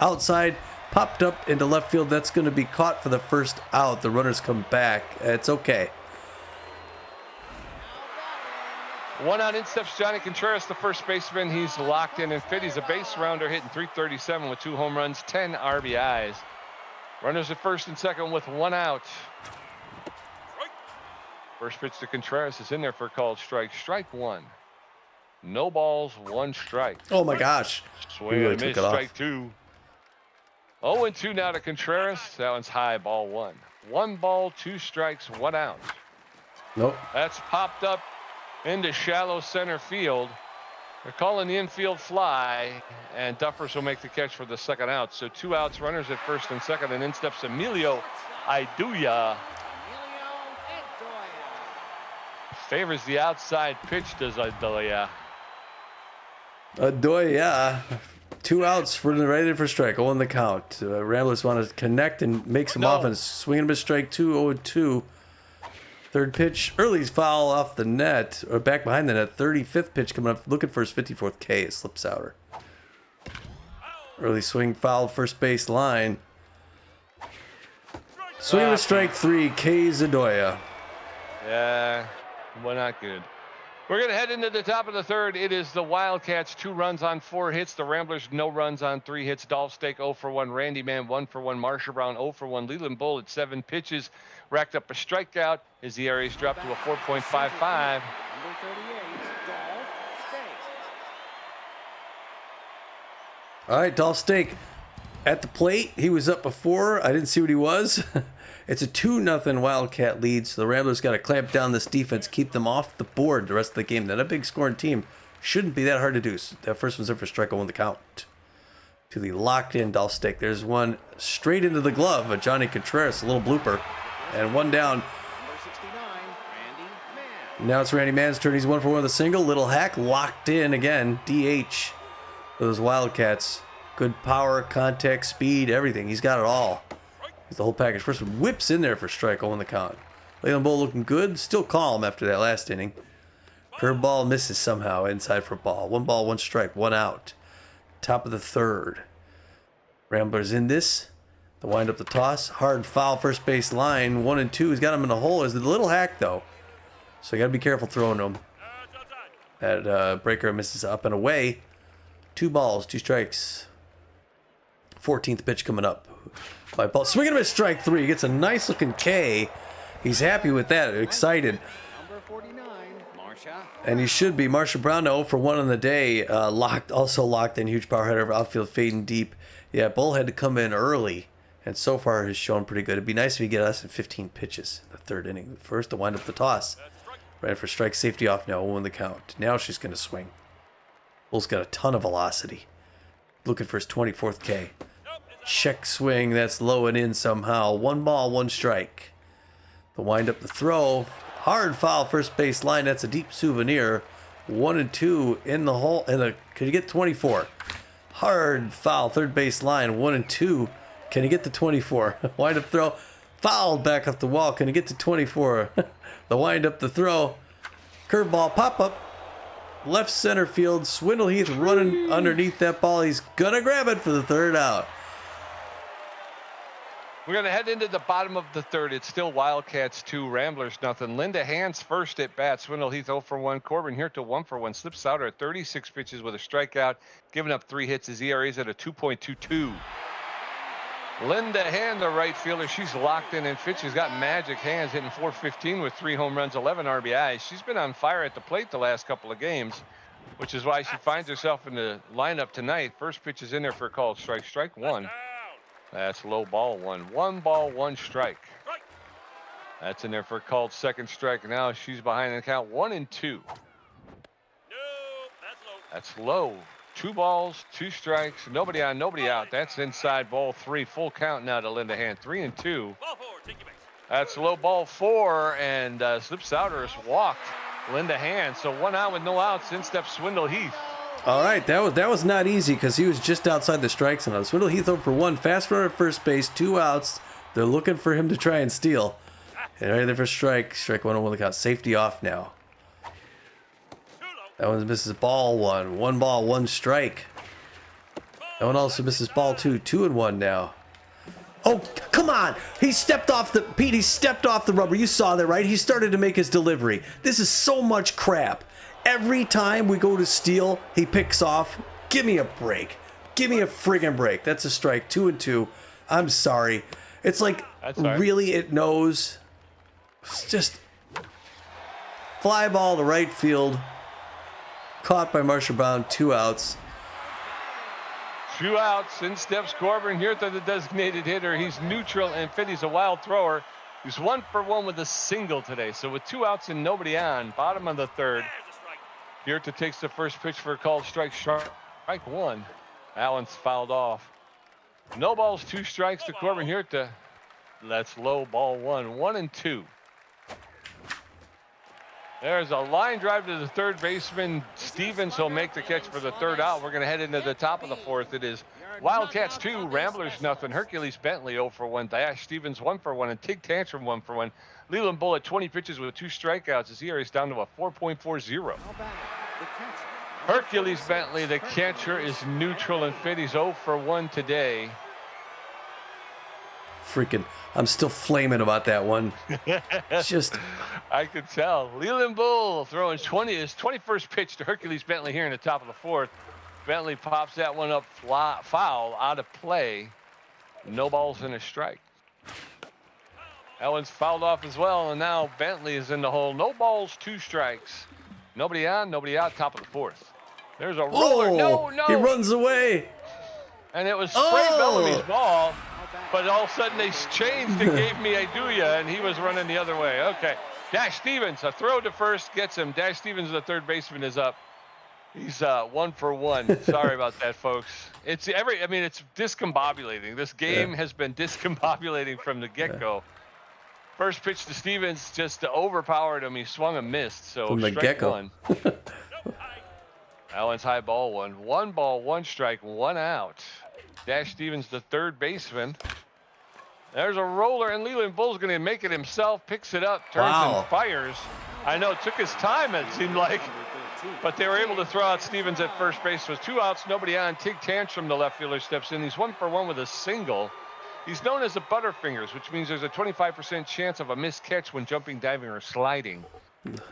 Outside, popped up into left field. That's going to be caught for the first out. The runners come back. It's okay. 1 out, in steps Johnny Contreras, the first baseman. He's locked in and fit. He's a base rounder, hitting 337 with 2 home runs, 10 RBIs. Runners at first and second with 1 out. First pitch to Contreras is in there for a called strike. Strike 1. No balls, 1 strike. Oh my gosh. Swing and miss, strike 2. 0-2 now to Contreras. That one's high, ball 1. 1 ball, 2 strikes, 1 out. Nope. That's popped up into shallow center field. They're calling the infield fly, and Duffers will make the catch for the second out. So 2 outs, runners at first and second, and in steps Emilio Iduya. Favors the outside pitch, does Iduya. Iduya. 2 outs for the ready for strike. 0 the count. Ramblers want to connect and make some offense. Swing and miss, strike 2, 0-2. Third pitch, early foul off the net, or back behind the net. 35th pitch coming up, looking for his 54th K is Slip Sauder. Early swing, foul, first base line. Swing with strike 3, K Zadoya. Yeah, well, not good. We're going to head into the top of the third. It is the Wildcats, 2 runs on 4 hits. The Ramblers, no runs on 3 hits. Dolph Steak, 0 for 1. Randy Man, 1 for 1. Marsha Brown, 0 for 1. Leland Bull at 7 pitches. Racked up a strikeout. His ERA's dropped to a 4.55. All right, Dolph Steak at the plate. He was up before. I didn't see what he was. It's a 2-0 Wildcat lead, so the Ramblers got to clamp down this defense, keep them off the board the rest of the game. Not a big scoring team. Shouldn't be that hard to do. So that first one's in for strike 1 the count. To the locked-in Dolph Steak. There's one straight into the glove of Johnny Contreras, a little blooper. And one down. Now it's Randy Mann's turn. He's 1 for 1 with a single. Little hack locked in again. DH for those Wildcats. Good power, contact, speed, everything. He's got it all. He's the whole package. First one whips in there for strike 0 the count. Leland Bull looking good. Still calm after that last inning. Curveball misses somehow inside for ball. 1 ball, 1 strike, 1 out. Top of the third. Ramblers in this. The wind up the toss. Hard foul first base line. 1 and 2. He's got him in the hole. Is the little hack though. So you got to be careful throwing him. That breaker misses up and away. 2 balls, 2 strikes. 14th pitch coming up. By ball. Swinging him at strike 3. He gets a nice looking K. He's happy with that. Excited. And he should be. Marsha Brown 0 for 1 on the day. Also locked in. Huge power header. Outfield fading deep. Yeah, Bull had to come in early. And so far has shown pretty good. It'd be nice if he get less than 15 pitches in the third inning. First to wind up the toss. Right for strike, safety off now. 1 the count. Now she's going to swing. Bull's got a ton of velocity. Looking for his 24th K. Check swing. That's low and in somehow. 1 ball, 1 strike. The wind up the throw. Hard foul first base line. That's a deep souvenir. 1 and 2 in the hole. Can you get 24? Hard foul third base line. 1 and 2. Can he get to 24? Wind up throw. Fouled back off the wall. Can he get to 24? The wind up the throw. Curveball pop up. Left center field. Swindle Heath running underneath that ball. He's going to grab it for the 3rd out. We're going to head into the bottom of the 3rd. It's still Wildcats 2, Ramblers nothing. Linda Hans first at bat. Swindle Heath 0 for 1. Corbin Hirta 1 for 1. Slip Sauder at 36 pitches with a strikeout. Giving up 3 hits. His ERA's at a 2.22. Linda Hand, the right fielder, she's locked in and fit. She's got magic hands, hitting .415 with 3 home runs, 11 RBIs. She's been on fire at the plate the last couple of games, which is why she finds herself in the lineup tonight. First pitch is in there for a called strike. Strike 1. That's low ball 1. 1 ball, 1 strike. That's in there for a called second strike. Now she's behind the count 1 and 2. That's low. 2 balls, 2 strikes, nobody on, nobody out. That's inside ball 3. Full count now to Linda Hand. 3 and 2. That's low ball 4, and Slip Sauder has walked Linda Hand. So 1 out with no outs. In steps Swindle Heath. All right, that was not easy because he was just outside the strike zone. Swindle Heath 0 for 1. Fast runner at first base, 2 outs. They're looking for him to try and steal. And right there for strike. Strike 1 on the count. Safety off now. That one misses ball 1. 1 ball, 1 strike. That one also misses ball 2. 2 and 1 now. Oh, come on. He stepped off the rubber. You saw that, right? He started to make his delivery. This is so much crap. Every time we go to steal, he picks off. Give me a break. Give me a friggin' break. That's a strike. 2 and 2. I'm sorry. It's like, really, it knows. It's just fly ball to right field. Caught by Marsha Brown, 2 outs. 2 outs. In steps Corbin Hirta, the designated hitter. He's neutral and fit. He's a wild thrower. He's 1 for 1 with a single today. So with 2 outs and nobody on, bottom of the 3rd, Hirta takes the first pitch for a called strike. Strike 1. Allen's fouled off. No balls, 2 strikes to Corbin Hirta. That's low ball 1. 1 and 2. There's a line drive to the third baseman. Stevens will make the catch for the 3rd out. We're going to head into the top of the 4th. It is Wildcats 2, Ramblers nothing. Hercules Bentley 0 for 1. Dash Stevens 1 for 1. And Tig Tantrum 1 for 1. Leland Bull at 20 pitches with 2 strikeouts. His ERA is down to a 4.40. Hercules Bentley, the catcher, is neutral and fit. He's 0 for 1 today. Freaking, I'm still flaming about that one. It's just, I could tell. Leland Bull throwing his 21st pitch to Hercules Bentley here in the top of the 4th. Bentley pops that one up foul, out of play. No balls and a strike. That one's fouled off as well, and now Bentley is in the hole. No balls, 2 strikes. Nobody on, nobody out, top of the 4th. There's a roller. No. He runs away. And it was Spray Bellamy's ball. But all of a sudden they changed and gave me Aduya, and he was running the other way. Okay. Dash Stevens, a throw to first gets him. Dash Stevens, the third baseman, is up. He's 1 for 1. Sorry about that, folks. It's discombobulating. This game has been discombobulating from the get-go. First pitch to Stevens just overpowered him. He swung and missed. So from the get-go. 1. That one's high ball 1. 1 ball, 1 strike, 1 out. Dash Stevens, the third baseman. There's a roller, and Leland Bull's going to make it himself. Picks it up, turns and fires. I know, it took his time, it seemed like. But they were able to throw out Stevens at first base. With 2 outs, nobody on. Tig Tantrum, the left fielder, steps in. He's 1 for 1 with a single. He's known as the Butterfingers, which means there's a 25% chance of a missed catch when jumping, diving, or sliding.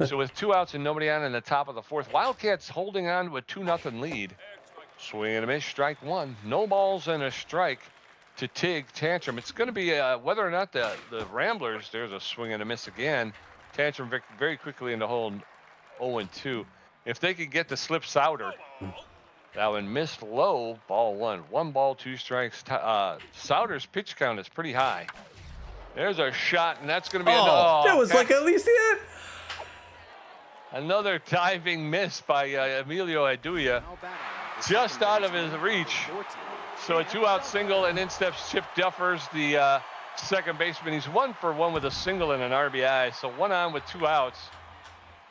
So with 2 outs and nobody on in the top of the 4th, Wildcats holding on to a 2-0 lead. Swing and a miss, strike 1. No balls and a strike to Tig Tantrum. It's going to be whether or not the Ramblers, there's a swing and a miss again. Tantrum very quickly in the hole, 0-2. If they could get the Slip Sauder, that one missed low, ball 1. 1 ball, 2 strikes. Sauder's pitch count is pretty high. There's a shot, and that's going to be that was like at least it. Another diving miss by Emilio Aduya. Just out of his reach. So a 2-out single, and in steps Chip Duffers, the second baseman. He's 1 for 1 with a single and an RBI. So 1 on with 2 outs.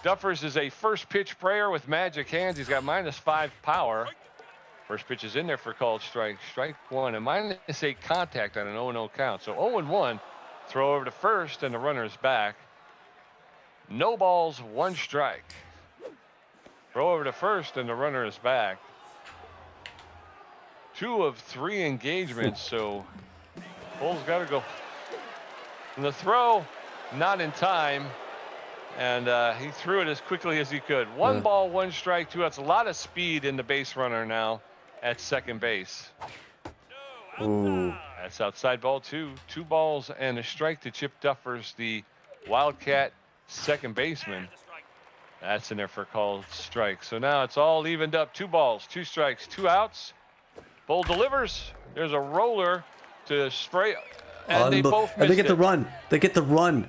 Duffers is a first pitch prayer with magic hands. He's got -5 power. First pitch is in there for called strike. Strike 1 and -8 contact on an 0-0 count. So 0-1. Throw over to first, and the runner is back. No balls, 1 strike. Throw over to first, and the runner is back. 2 of 3 engagements, so Bull's got to go. And the throw, not in time, and he threw it as quickly as he could. 1 ball, 1 strike, 2 outs. A lot of speed in the base runner now at second base. Ooh. That's outside ball 2. 2 balls and a strike to Chip Duffers, the Wildcat second baseman. That's in there for a called strike. So now it's all evened up. 2 balls, 2 strikes, 2 outs. Bull delivers. There's a roller to Spray, and they both missed it. They get the run. They get the run.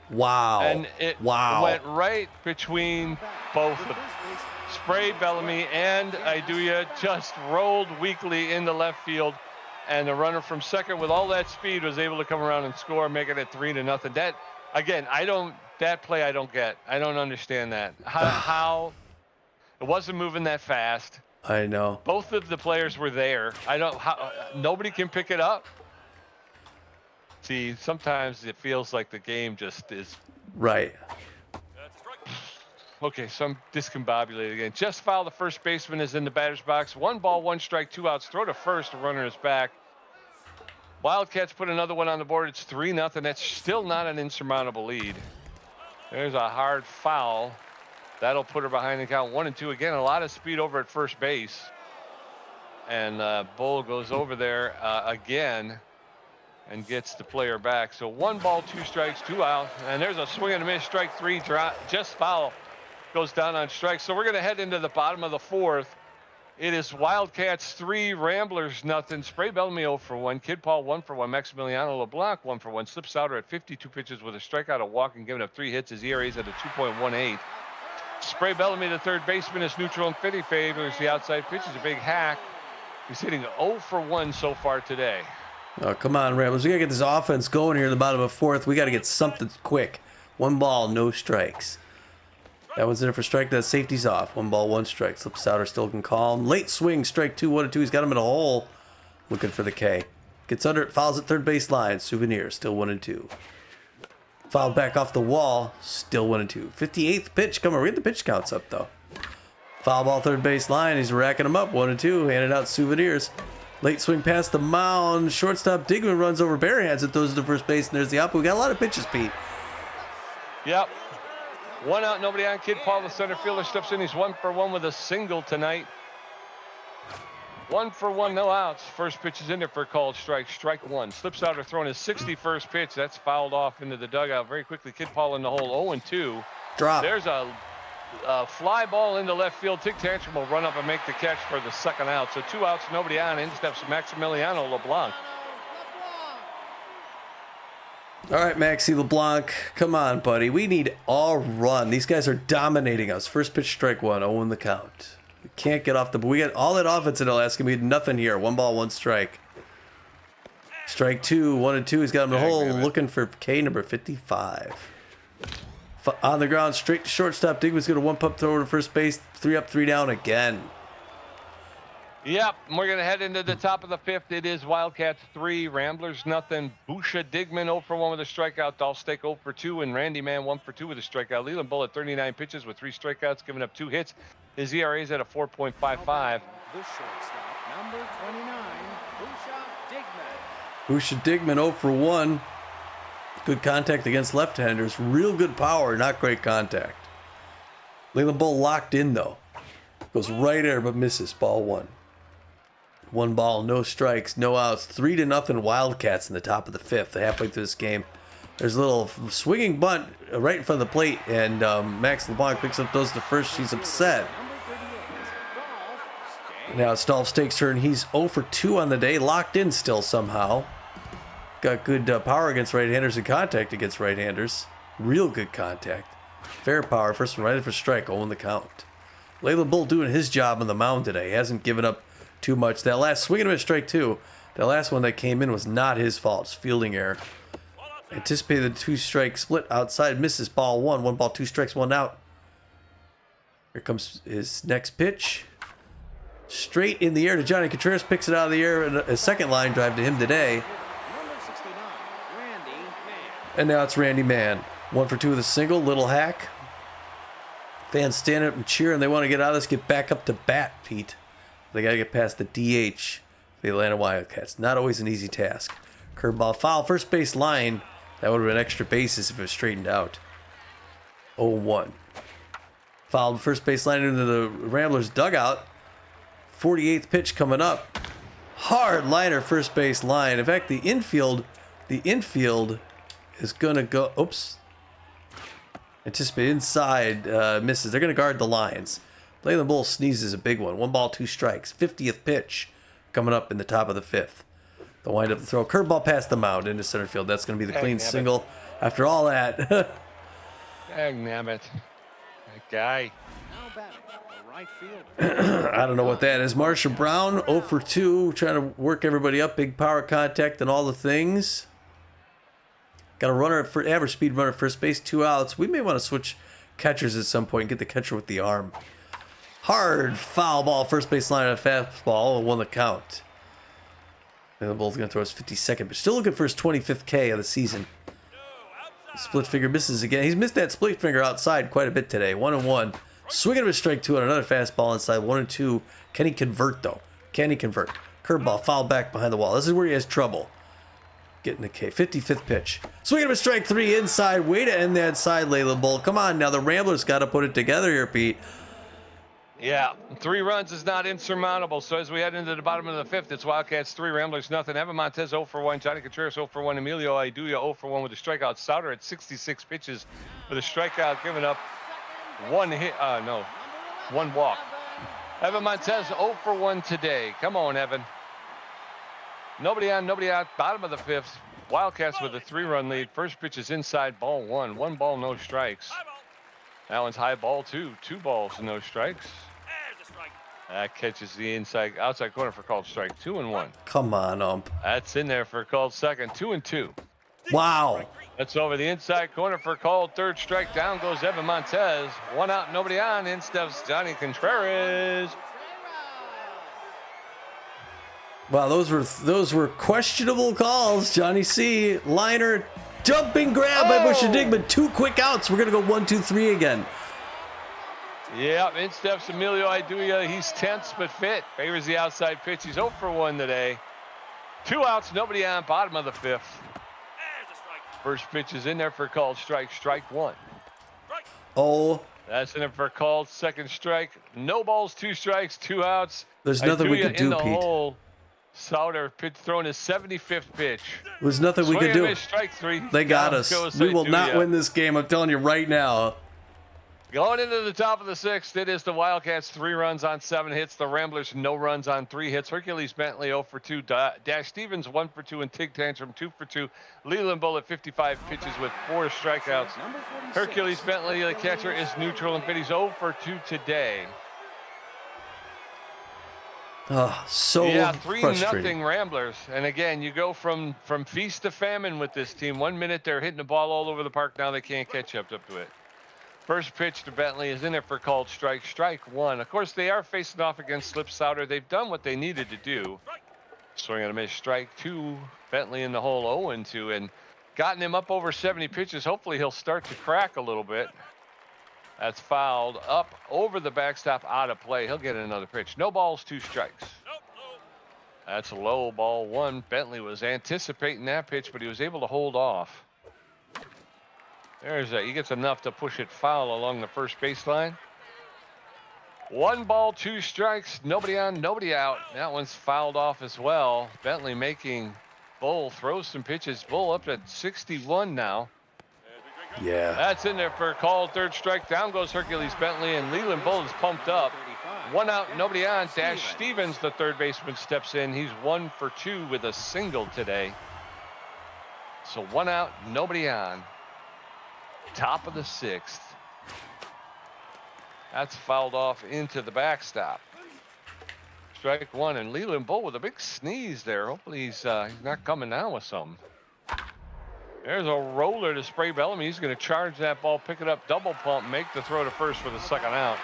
Wow. And it went right between both of them. Spray, Bellamy, and Aduya just rolled weakly in the left field, and the runner from second with all that speed was able to come around and score, making it 3-0. That, again, that play I don't get. I don't understand that. How it wasn't moving that fast. I know. Both of the players were there. Nobody can pick it up. See, sometimes it feels like the game just is. Right. Okay, so I'm discombobulated again. Just foul, the first baseman is in the batter's box. 1 ball, 1 strike, 2 outs. Throw to first, the runner is back. Wildcats put another one on the board. It's 3-0. That's still not an insurmountable lead. There's a hard foul. That'll put her behind the count 1-2. Again, a lot of speed over at first base. And Bull goes over there again and gets the player back. So 1 ball, 2 strikes, 2 out. And there's a swing and a miss, strike 3, just foul. Goes down on strike. So we're going to head into the bottom of the 4th. It is Wildcats 3, Ramblers nothing. Spray Bellamy 0 for 1. Kid Paul 1 for 1. Maximiliano LeBlanc 1 for 1. Slip Sauder at 52 pitches with a strikeout, a walk, and giving up 3 hits. His ERA is at a 2.18. Spray Bellamy, the third baseman, is neutral and fit. He favors the outside pitch. He's a big hack. He's hitting 0 for 1 so far today. Oh, come on, Ramblers. We got to get this offense going here in the bottom of the 4th. We got to get something quick. 1 ball, no strikes. That one's in there for strike. That safety's off. 1 ball, 1 strike. Slip Sauder still can call him. Late swing, strike 2, 1-2. He's got him in a hole. looking for the K. Gets under it, fouls at third base line. Souvenir, still 1-2. Fouled back off the wall, still 1-2. 58th pitch coming. We get the pitch counts up, though. Foul ball third base line. He's racking them up, 1-2. Handing out souvenirs. Late swing past the mound. Shortstop Digman runs over barehands it, throws to first base, and there's the out. We got a lot of pitches, Pete. Yep. 1 out, nobody on. Kid Paul, the center fielder, steps in. He's 1 for 1 with a single tonight. 1 for 1, no outs. First pitch is in there for a called strike. Strike 1. Slip Sauder throwing his 61st pitch. That's fouled off into the dugout very quickly. Kid Paul in the hole, 0-2. Drop. There's a fly ball into left field. Tig Tantrum will run up and make the catch for the second out. So 2 outs, nobody on. In steps Maximiliano LeBlanc. All right, Maxi LeBlanc, come on, buddy. We need all run. These guys are dominating us. First pitch, strike 1, 0 in the count. We can't get off the. We got all that offense in Alaska. We had nothing here. 1 ball, 1 strike. Strike 2, 1-2. He's got him in the hole, looking for K number 55. On the ground, straight to shortstop. Digman's going to 1-pump throw to first base. 3 up, 3 down again. Yep, we're going to head into the top of the 5th. It is Wildcats 3, Ramblers nothing. Busha Digman 0 for 1 with a strikeout. Dahlstake 0 for 2, and Randy Mann 1 for 2 with a strikeout. Leland Bull at 39 pitches with 3 strikeouts, giving up 2 hits. His ERA is at a 4.55. The shortstop, number 29, Busha Digman. Busha Digman 0 for 1. Good contact against left-handers. Real good power, not great contact. Leland Bull locked in, though. Goes right there, but misses. Ball 1. 1 ball, no strikes, no outs. 3-0 Wildcats in the top of the 5th. Halfway through this game, there's a little swinging bunt right in front of the plate, and Max LeBlanc picks up those to first. She's upset. Now it's Dolph Stake's turn. He's 0 for 2 on the day, locked in still somehow. Got good power against right-handers and contact against right-handers. Real good contact. Fair power. First one right in for strike. 0 in the count. Leland Bull doing his job on the mound today. Hasn't given up too much. That last swing and a miss strike 2. That last one that came in was not his fault. It's fielding error. Anticipated the 2-strike split outside. Misses ball 1. 1 ball, 2 strikes, 1 out. Here comes his next pitch. Straight in the air to Johnny Contreras. Picks it out of the air. And a second line drive to him today. And now it's Randy Mann. 1 for 2 with a single. Little hack. Fans stand up and cheer, and they want to get out of this, get back up to bat, Pete. They got to get past the DH, the Atlanta Wildcats. Not always an easy task. Curveball foul, first base line. That would have been extra bases if it was straightened out. 0-1. Fouled first base line into the Ramblers dugout. 48th pitch coming up. Hard liner first base line. In fact, the infield is going to go. Oops. Anticipate inside. Misses. They're going to guard the lines. Leland Bull sneezes a big one. 1 ball, 2 strikes. 50th pitch coming up in the top of the 5th. They'll wind up the throw. Curveball past the mound into center field. That's going to be the clean single. After all that. Nabbit. That guy. Now batting, the right fielder. I don't know what that is. Marsha Brown, 0 for 2. Trying to work everybody up. Big power contact and all the things. Got a runner for average speed runner at first base. 2 outs. We may want to switch catchers at some point and get the catcher with the arm. Hard foul ball, first base line on a fastball, 1 the count. And the Bull's going to throw his 52nd, but still looking for his 25th K of the season. Split finger misses again. He's missed that split finger outside quite a bit today. 1-1. Swinging to a strike 2 on another fastball inside. 1-2. Can he convert, though? Can he convert? Curveball, foul back behind the wall. This is where he has trouble getting the K. 55th pitch. Swinging to a strike 3 inside. Way to end that side, Leland Bull. Come on now. The Ramblers got to put it together here, Pete. Yeah, 3 runs is not insurmountable. So as we head into the bottom of the 5th, it's Wildcats 3, Ramblers nothing. Evan Montez 0 for 1, Johnny Contreras 0 for 1, Emilio Aiduya 0 for 1 with a strikeout. Sauder at 66 pitches with a strikeout, giving up 1 hit. 1 walk. Evan Montez 0 for 1 today. Come on, Evan. Nobody on, nobody out. Bottom of the 5th. Wildcats with a 3-run lead. First pitch is inside, ball 1. 1 ball, no strikes. That one's high, ball 2. 2 balls, no strikes. That catches the outside corner for called strike. 2-1. Come on, ump. That's in there for a called second. 2-2. Wow. That's over the inside corner for called third strike. Down goes Evan Montez. 1 out, nobody on. In steps Johnny Contreras. Wow, those were questionable calls. Johnny C. Liner, jumping grab by Busher Digman. 2 quick outs. We're going to go 1, 2, 3 again. Yeah, in steps Emilio Iduya. He's tense but fit. Favors the outside pitch. He's 0 for 1 today. 2 outs, nobody on, bottom of the 5th. First pitch is in there for a called strike. Strike 1. Oh. That's in there for a called second strike. No balls, 2 strikes, 2 outs. There's nothing we could do, Pete. Hole. Sauder pitch throwing his 75th pitch. There's nothing we could do. Strike 3. They got us. We will not win this game. I'm telling you right now. Going into the top of the 6th, it is the Wildcats 3 runs on 7 hits. The Ramblers no runs on 3 hits. Hercules Bentley 0 for 2. Dash Stevens 1 for 2, and Tig Tantrum 2 for 2. Leland Bullet 55 pitches with 4 strikeouts. Hercules Bentley, the catcher, is neutral and fit. He's 0 for 2 today. Oh, so yeah, frustrating. 3-0 Ramblers. And again, you go from feast to famine with this team. 1 minute they're hitting the ball all over the park. Now they can't catch up to it. First pitch to Bentley is in there for called strike. Strike 1. Of course, they are facing off against Slip Sauder. They've done what they needed to do. Swing and a miss. Strike 2. Bentley in the hole 0-2 and gotten him up over 70 pitches. Hopefully he'll start to crack a little bit. That's fouled up over the backstop, out of play. He'll get another pitch. No balls, 2 strikes. That's a low, ball 1. Bentley was anticipating that pitch, but he was able to hold off. He gets enough to push it foul along the first baseline. 1 ball, 2 strikes. Nobody on, nobody out. That one's fouled off as well. Bentley making Bull throw some pitches. Bull up at 61 now. Yeah. That's in there for a call. 3rd strike. Down goes Hercules Bentley, and Leland Bull is pumped up. 1 out, nobody on. Dash Stevens, the 3rd baseman, steps in. He's 1 for 2 with a single today. So 1 out, nobody on. Top of the 6th. That's fouled off into the backstop. Strike 1, and Leland Bull with a big sneeze there. Hopefully he's not coming down with something. There's a roller to Spray Bellamy. He's going to charge that ball, pick it up, double pump, make the throw to first for the 2nd out.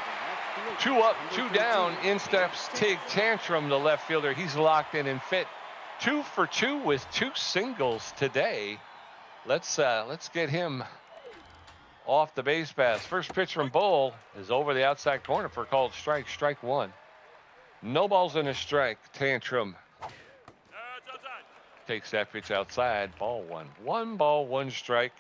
2 up, 2 down. In steps Tig Tantrum, the left fielder. He's locked in and fit. 2 for 2 with 2 singles today. Let's get him off the base pass. First pitch from Bull is over the outside corner for a called strike. Strike 1. No balls and a strike. Tantrum takes that pitch outside. Ball 1. 1 ball, 1 strike.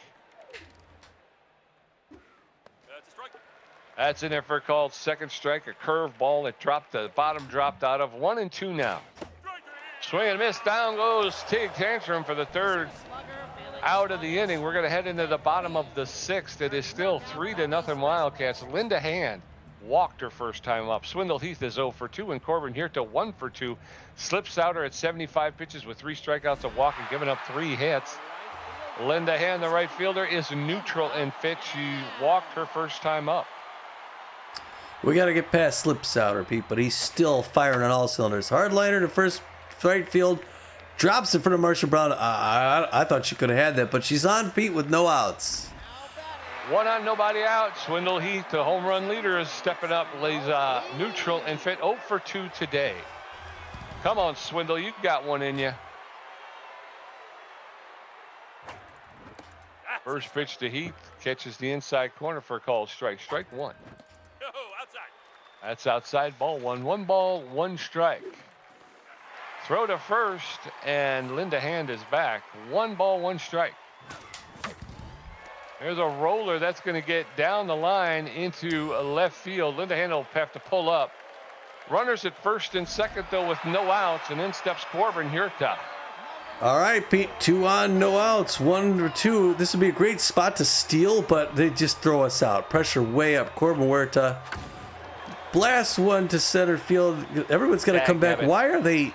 That's in there for a called 2nd strike. A curve ball that dropped, the bottom dropped out of. 1-2 now. Swing and miss. Down goes Tig Tantrum for the 3rd out of the inning. We're going to head into the bottom of the 6th. It is still 3-0 Wildcats. Linda Hand walked her first time up. Swindle Heath is 0 for 2, and Corbin Hirta 1 for 2. Slip Sauder at 75 pitches with 3 strikeouts, a walk, and giving up 3 hits. Linda Hand, the right fielder, is neutral and fit. She walked her first time up. We got to get past Slip Sauder, Pete, but he's still firing on all cylinders. Hardliner to first, right field. Drops in front of Marsha Brown. I thought she could have had that, but she's on feet with no outs. 1 on, nobody out. Swindle Heath, the home run leader, is stepping up. Lays neutral and fit. 0 for 2 today. Come on, Swindle. You've got one in you. First pitch to Heath. Catches the inside corner for a called strike. Strike 1. That's outside. Ball 1. 1 ball, 1 strike. Throw to first, and Linda Hand is back. 1 ball, 1 strike. There's a roller that's going to get down the line into left field. Linda Hand will have to pull up. Runners at first and second, though, with no outs, and in steps Corbin Hirta. All right, Pete, 2 on, no outs, 1 or 2. This would be a great spot to steal, but they just throw us out. Pressure way up. Corbin Huerta blasts one to center field. Everyone's going to come back. Why are they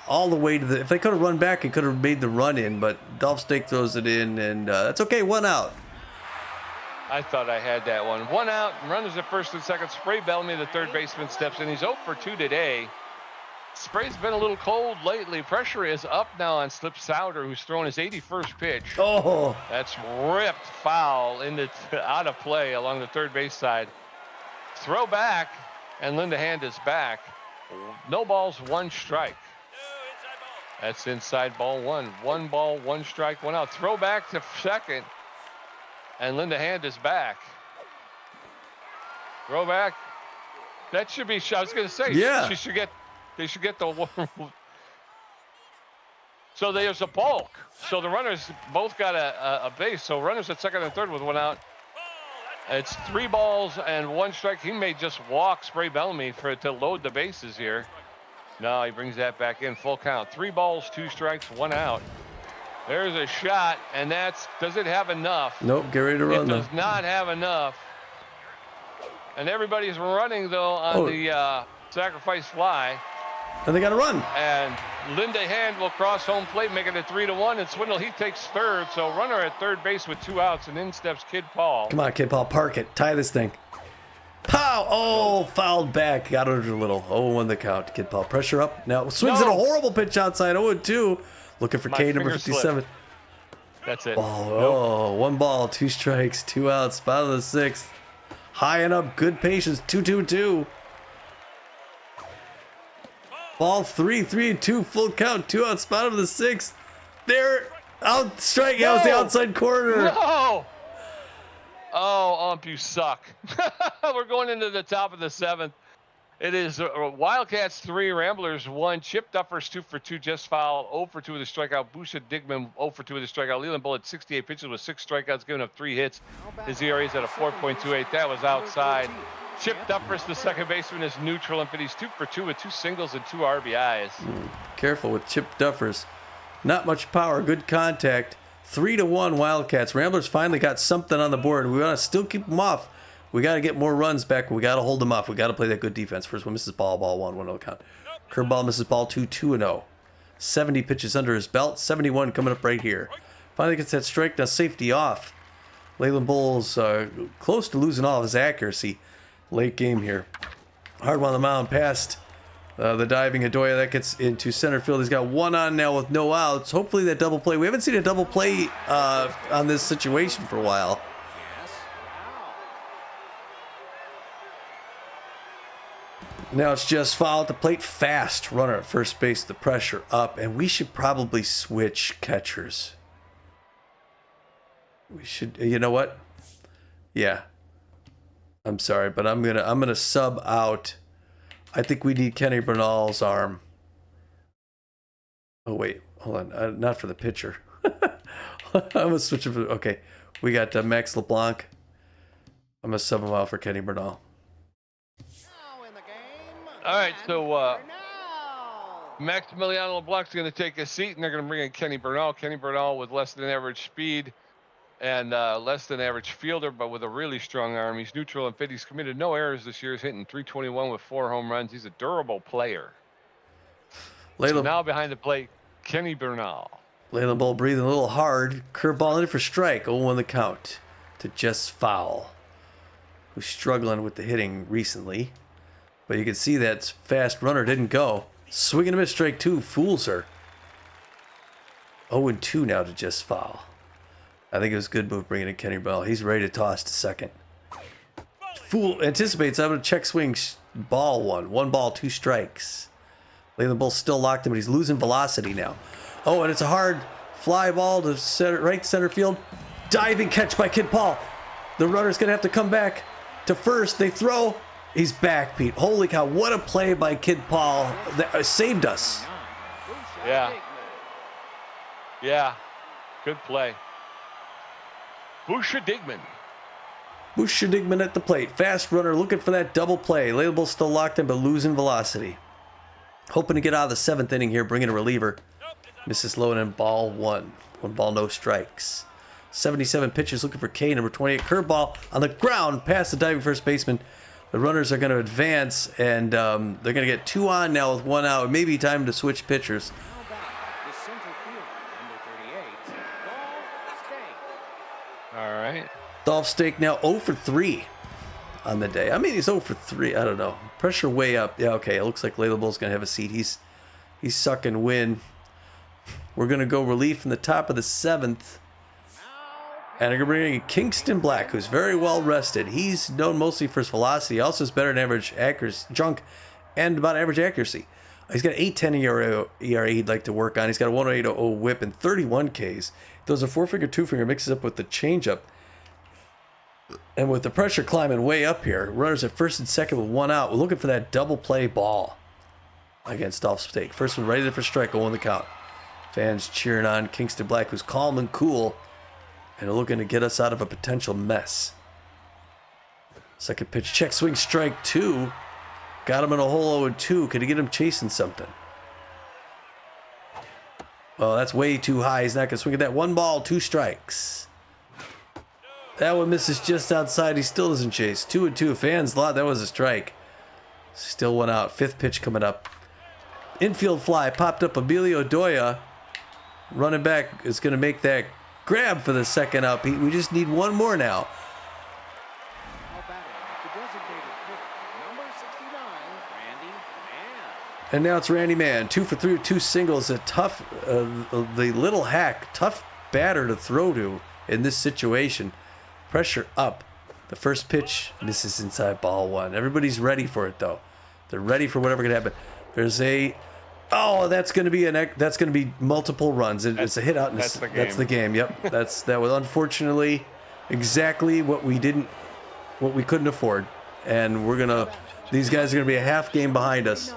all the way to the... If they could have run back, it could have made the run in, but Dolph Stake throws it in, and that's okay. 1 out. I thought I had that one. 1 out, runners at first and second. Spray Bellamy, the 3rd baseman, steps in. He's 0 for 2 today. Spray's been a little cold lately. Pressure is up now on Slip Sauder, who's thrown his 81st pitch. Oh, that's ripped foul out of play along the 3rd base side. Throw back, and Linda Hand is back. No balls, 1 strike. That's inside ball one. 1 ball, 1 strike, 1 out. Throw back to second. And Linda Hand is back. Throw back. That should be, I was going to say, Yeah. they should get the, so there's a balk. So the runners both got a base. So runners at second and third with 1 out. It's 3 balls and 1 strike. He may just walk Spray Bellamy to load the bases here. No, he brings that back in. Full count. 3 balls, 2 strikes, 1 out. There's a shot, and does it have enough? Nope, get ready to run. It does not have enough. And everybody's running, though, on the sacrifice fly. And they got to run. And Linda Hand will cross home plate, making it 3-1. And Swindle, he takes third. So runner at third base with 2 outs, and in steps Kid Paul. Come on, Kid Paul, park it. Tie this thing. Pow! Oh, fouled back. Got under a little. 0-1 the count. Kid Paul, pressure up. Now swings at a horrible pitch outside. 0-2. Looking for K number 57. Slipped. That's it. Oh, 1 ball, 2 strikes, 2 outs. Bottom of the 6th. High and up. Good patience. 2-2-2. Ball 3-3-2. Full count. 2 outs. Bottom of the 6th. There. Out. Strike. That was the outside corner. No. Oh, ump, you suck. We're going into the top of the 7th. It is Wildcats 3, Ramblers 1. Chip Duffers 2 for 2, just foul. 0 for 2 with a strikeout. Busha Digman 0 for 2 with a strikeout. Leland Bullitt 68 pitches with 6 strikeouts, giving up 3 hits. His ERA is at a 4.28. That was outside. Chip Duffers, the second baseman, is neutral, and he's 2 for 2 with 2 singles and 2 RBIs. Careful with Chip Duffers. Not much power, good contact. 3-1 Wildcats. Ramblers finally got something on the board. We want to still keep them off. We got to get more runs back. We got to hold them off. We got to play that good defense. First one misses ball 1-1 count. Curveball misses ball 2-0. 70 pitches under his belt. 71 coming up right here. Finally gets that strike. Now safety off. Leyland Bull's close to losing all of his accuracy. Late game here. Hard one on the mound past the diving Adoya. That gets into center field. He's got 1 on now with no outs. Hopefully that double play. We haven't seen a double play on this situation for a while. Now it's just foul at the plate. Fast runner at first base. The pressure up, and we should probably switch catchers. We should. You know what? Yeah. I'm sorry, but I'm gonna sub out. I think we need Kenny Bernal's arm. Oh wait, hold on. Not for the pitcher. I'm gonna switch it. Okay, we got Max LeBlanc. I'm gonna sub him out for Kenny Bernal. All right, so Maximiliano LeBlanc's going to take a seat, and they're going to bring in Kenny Bernal. Kenny Bernal with less than average speed and less than average fielder, but with a really strong arm. He's neutral and fit. He's committed no errors this year. He's hitting .321 with 4 home runs. He's a durable player. So now behind the plate, Kenny Bernal. Leyland Bull breathing a little hard. Curveball in for strike. 0-1 the count to Just Foul, who's struggling with the hitting recently. But you can see that fast runner didn't go. Swinging a miss, strike 2, fools her. 0-2 now to Just Foul. I think it was a good move bringing in Kenny Bell. He's ready to toss to second. Fool anticipates. I'm going to check swing ball 1. 1 ball, 2 strikes. Leyland Bull still locked him, but he's losing velocity now. Oh, and it's a hard fly ball to right center field. Diving catch by Kid Paul. The runner's going to have to come back to first. They throw. He's back, Pete. Holy cow, what a play by Kid Paul that saved us. Yeah. Yeah. Good play. Busha Digman. Busha Digman at the plate. Fast runner looking for that double play. Label still locked in, but losing velocity. Hoping to get out of the 7th inning here, bringing a reliever. Misses low and ball 1. 1 ball, no strikes. 77 pitches looking for K, number 28. Curveball on the ground past the diving first baseman. The runners are going to advance, and they're going to get 2 on now with 1 out. It may be time to switch pitchers. All right. Dolph Stake now 0 for 3 on the day. I mean, he's 0 for 3. I don't know. Pressure way up. Yeah, okay. It looks like Layla Bull's going to have a seat. He's sucking wind. We're going to go relief in the top of the 7th. And I'm going to bring in Kingston Black, who's very well rested. He's known mostly for his velocity. He also has better than average accuracy, junk, and about average accuracy. He's got 8.10 ERA he'd like to work on. He's got a 1.80 whip and 31 Ks. Those are 4-finger, 2-finger, mixes up with the changeup. And with the pressure climbing way up here, runners at first and second with 1 out. We're looking for that double play ball against Dolph Stake. First one ready for strike, 0 the count. Fans cheering on Kingston Black, who's calm and cool and looking to get us out of a potential mess. Second pitch, check swing, strike 2. Got him in a hole 0-2. Could he get him chasing something? Oh, that's way too high. He's not going to swing at that. 1 ball, 2 strikes. That one misses just outside. He still doesn't chase. 2-2. Fans thought that was a strike. Still 1 out. 5th pitch coming up. Infield fly popped up. Emilio Doya running back is going to make that grab for the second out. We just need 1 more now. And now it's Randy Mann. 2 for 3 with 2 singles. A tough, the little hack, tough batter to throw to in this situation. Pressure up. The first pitch misses inside, ball 1. Everybody's ready for it though. They're ready for whatever can happen. There's a, that's going to be multiple runs. It's a hit out. And that's the game. Yep. That was unfortunately exactly what we couldn't afford. And these guys are gonna be a half game behind us.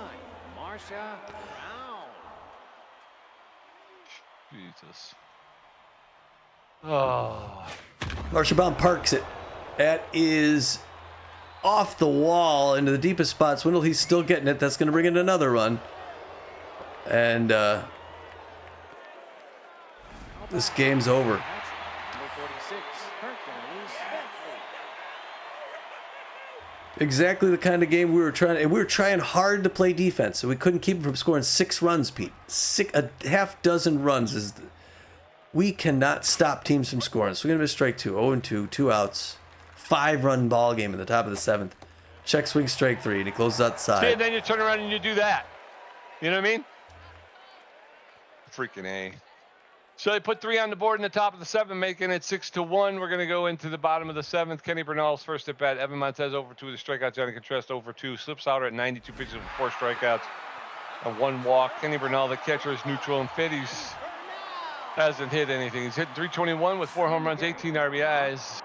Jesus. Oh. Marsha Baum parks it. That is off the wall into the deepest spot. Swindle, he's still getting it. That's going to bring in another run. And this game's over. Exactly the kind of game we were trying hard to play defense, so we couldn't keep them from scoring 6 runs, Pete. A half dozen runs we cannot stop teams from scoring. So we're gonna miss strike 2, 0-2, 2 outs, 5-run ball game in the top of the 7th. Check swing, strike 3, and he closes outside. See, and then you turn around and you do that. You know what I mean? Freaking A. So they put 3 on the board in the top of the 7th, making it 6-1. We're going to go into the bottom of the 7th. Kenny Bernal's first at bat. Evan Montez over 2 with a strikeout. Johnny Contreras over 2. Slip Sauder at 92 pitches with 4 strikeouts and 1 walk. Kenny Bernal, the catcher, is neutral and fit. He's hasn't hit anything. He's hit 321 with 4 home runs, 18 RBIs.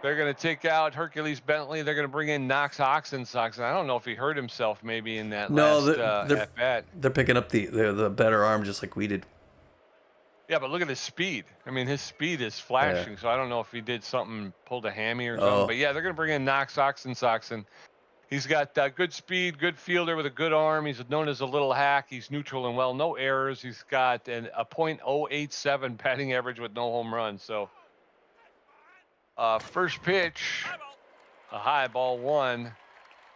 They're going to take out Hercules Bentley. They're going to bring in Knox Oxen. I don't know if he hurt himself maybe in that last at bat. They're picking up the better arm just like we did. Yeah, but look at his speed. I mean, his speed is flashing, so I don't know if he did something, pulled a hammy or something. But yeah, they're going to bring in Knox Oxen. He's got good speed, good fielder with a good arm. He's known as a little hack. He's neutral and well, no errors. He's got a .087 batting average with no home runs. So first pitch, a high ball 1.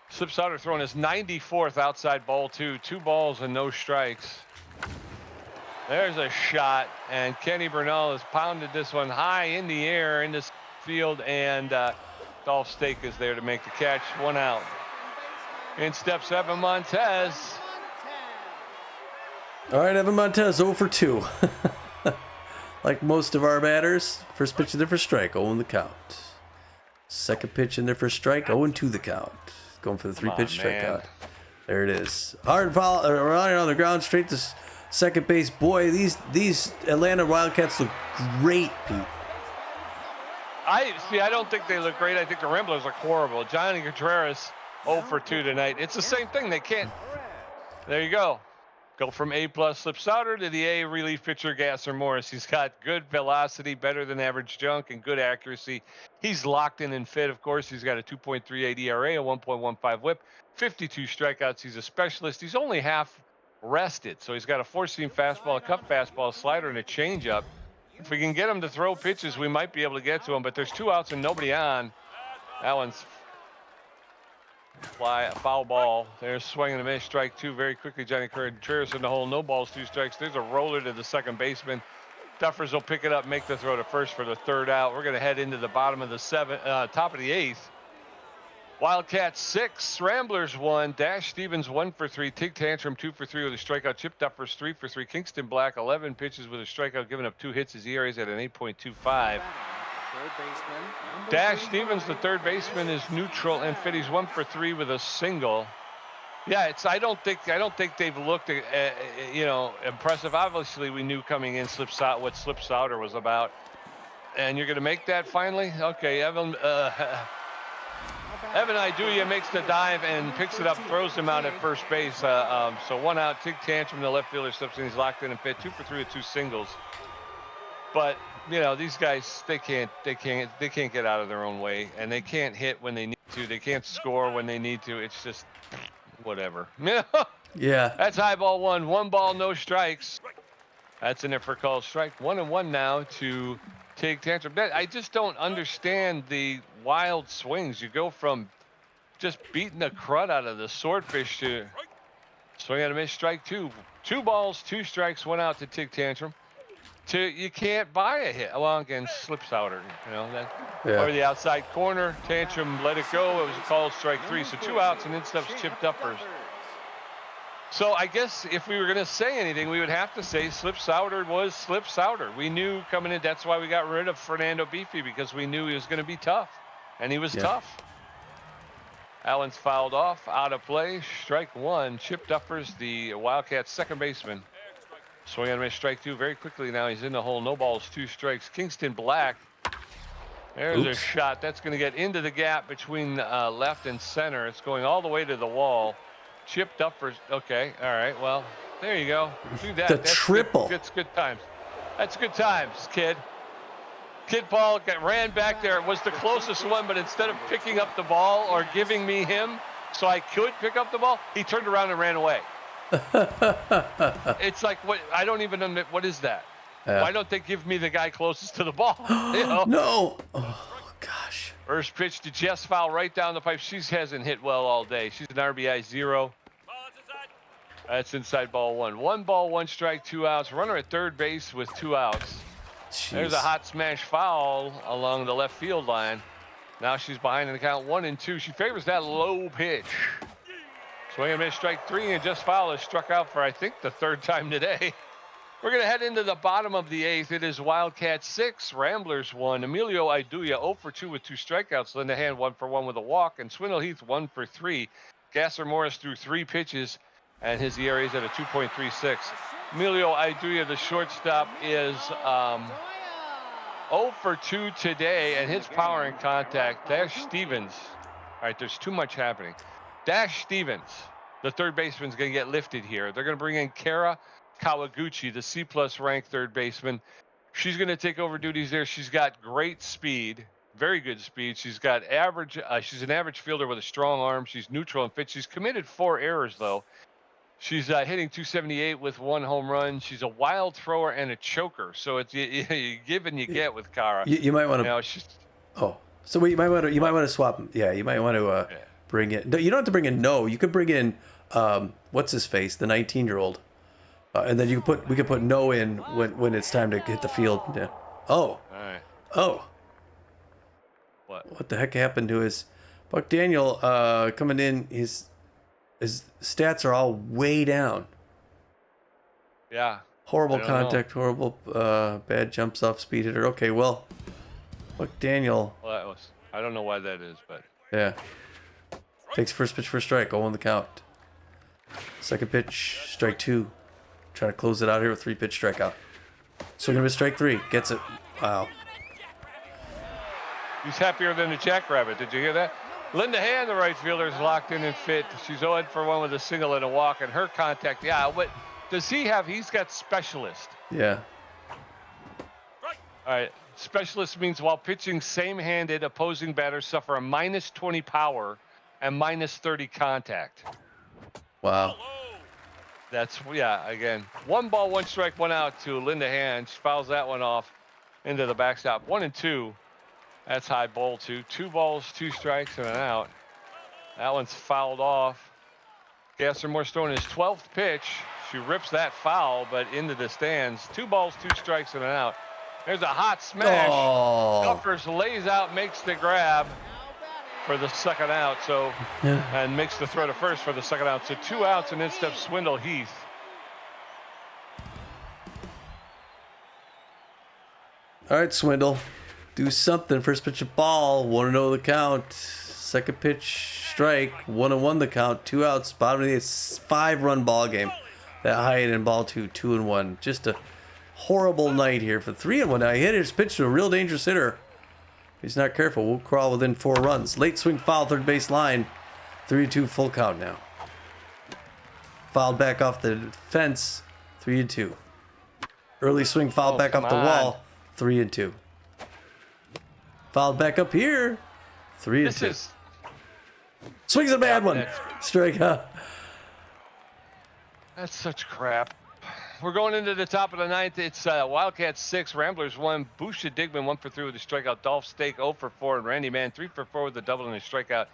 Slip Sauder throwing his 94th outside ball 2. 2 balls and no strikes. There's a shot, and Kenny Bernal has pounded this one high in the air in this field, and Dolph Stake is there to make the catch. 1 out. In steps Evan Montez. All right, Evan Montez 0 for 2. Like most of our batters, first pitch in there for strike, 0 in the count. Second pitch in there for strike, 0-2 the count. Going for the 3-pitch strikeout. There it is. Hard foul, running on the ground, straight to second base. Boy, these Atlanta Wildcats look great, Pete. I don't think they look great. I think the Ramblers look horrible. Johnny Contreras 0 for 2 tonight. It's the same thing. They can't. There you go. Go from A+ Slip Sauder to the A relief pitcher Gasser Morris. He's got good velocity, better than average junk, and good accuracy. He's locked in and fit, of course. He's got a 2.38 ERA, a 1.15 whip, 52 strikeouts. He's a specialist. He's only half rested, so he's got a 4-seam fastball, a cut fastball, a slider, and a changeup. If we can get him to throw pitches, we might be able to get to him, but there's 2 outs and nobody on. That one's a foul ball. There's swinging a miss, strike 2 very quickly. Johnny Contreras in the hole, no balls, 2 strikes. There's a roller to the second baseman. Duffers will pick it up, make the throw to first for the 3rd out. We're going to head into the bottom of the 7th, top of the 8th. Wildcats 6, Ramblers 1, Dash Stevens 1 for 3, Tig Tantrum 2 for 3 with a strikeout, Chip Duffers 3 for 3, Kingston Black 11 pitches with a strikeout, giving up 2 hits. His ERA is at an 8.25. Dash Stevens, the 3rd baseman, is neutral and fit. He's 1 for 3 with a single. Yeah, I don't think they've looked impressive. Obviously, we knew coming in what Slip Sauder was about, and you're going to make that finally. Okay, Evan Iduya makes the dive and picks it up, throws him out at first base. So 1 out. Tig Tantrum, the left fielder, steps in. He's locked in and fit. 2 for 3 with 2 singles. But these guys, they can't get out of their own way, and they can't hit when they need to. They can't score when they need to. It's just whatever. Yeah. That's high ball 1. 1 ball, no strikes. That's in there for called strike. 1-1 now to Tig Tantrum. I just don't understand the wild swings. You go from just beating the crud out of the swordfish to swing and a miss, strike 2. 2 balls, 2 strikes, 1 out to Tig Tantrum. You can't buy a hit. Well, against Slip Sauder, or the outside corner. Tantrum let it go. It was a called strike 3. So 2 outs and then stuff's chipped uppers. So I guess if we were going to say anything, we would have to say Slip Sauder was Slip Sauder. We knew coming in, that's why we got rid of Fernando Beefy, because we knew he was going to be tough. And he was tough. Allen's fouled off, out of play, strike 1. Chip Duffers, the Wildcats' second baseman. Swing and a miss, strike 2. Very quickly now, he's in the hole. No balls, 2 strikes. Kingston Black. There's a shot. That's going to get into the gap between left and center. It's going all the way to the wall. Chip Duffers. Okay. All right. Well, there you go. Do that. That's triple. That's good times. That's good times, kid. Kid Paul ran back there. It was the closest one, but instead of picking up the ball or giving me him so I could pick up the ball, he turned around and ran away. It's like, what? I don't even admit, what is that? Why don't they give me the guy closest to the ball? No. Oh, gosh. First pitch to Jess, foul right down the pipe. She hasn't hit well all day. She's an RBI 0. That's inside ball 1. 1 ball, 1 strike, 2 outs. Runner at third base with 2 outs. Jeez. There's a hot smash foul along the left field line. Now she's behind in the count 1-2. She favors that low pitch. Swing and miss, strike 3, and Jess Fowl is struck out for, I think, the 3rd time today. We're going to head into the bottom of the 8th. It is Wildcats 6, Ramblers 1. Emilio Iduya 0 for 2 with 2 strikeouts. Linda Hand 1 for 1 with a walk. And Swindle Heath 1 for 3. Gasser Morris threw 3 pitches, and his ERA is at a 2.36. Emilio Iduya, the shortstop, is 0 for 2 today, and his power and contact. Dash Stevens. All right, there's too much happening. Dash Stevens, the third baseman, is going to get lifted here. They're going to bring in Kara Kawaguchi, the C-plus ranked third baseman. She's going to take over duties there. She's got great speed, very good speed. She's got average. She's an average fielder with a strong arm. She's neutral and fit. She's committed 4 errors, though. She's hitting .278 with 1 home run. She's a wild thrower and a choker. So it's you give and you get with Kara. You might want to. So you might want to swap. Yeah, you might want to bring in. No, you don't have to bring in. No, you could bring in. What's his face? The 19-year-old. And then we could put No in when it's time to hit the field. Yeah. Oh. All right. Oh. What the heck happened to his Buck Daniel coming in? His stats are all way down. Yeah. Horrible contact, horrible bad jumps off speed hitter. Okay, well, Buck Daniel. Well, I don't know why that is, but yeah. Takes first pitch for a strike. 0 on the count. Second pitch, strike 2. Trying to close it out here with 3-pitch strikeout. Swinging with strike 3. Gets it. Wow. He's happier than a jackrabbit. Did you hear that? Linda Hand, the right fielder, is locked in and fit. She's 0 for 1 with a single and a walk. And her contact, what does he have? He's got specialist. Yeah. All right. Specialist means while pitching same-handed, opposing batters suffer a -20 power and -30 contact. Wow. That's, again, 1 ball, 1 strike, 1 out to Linda Hand. She fouls that one off into the backstop. 1-2. That's high ball 2. 2 balls, 2 strikes, and an out. That one's fouled off. Gasser Morris throwing his 12th pitch. She rips that foul, but into the stands. 2 balls, 2 strikes, and an out. There's a hot smash. Duffers lays out, makes the grab for the second out. And makes the throw to first for the second out. So 2 outs, and then steps Swindle Heath. All right, Swindle. Do something. First pitch of ball. 1-0 the count. Second pitch, strike. 1-1 the count. 2 outs. Bottom of the 8th. 5-run ball game. That high in ball 2. 2-1. Just a horrible night here for 3-1. Now he hit his pitch to a real dangerous hitter. He's not careful. We'll crawl within 4 runs. Late swing foul, third base line. 3-2 full count now. Fouled back off the fence. 3-2. Early swing fouled back off the wall. 3-2. Fouled back up here. 3-2. Swings a bad one. Strike out. That's such crap. We're going into the top of the 9th. It's Wildcats 6, Ramblers 1. Busha Digman 1 for 3 with a strikeout. Dolph Stake 0 for 4, and Randy Mann 3 for 4 with a double and a strikeout.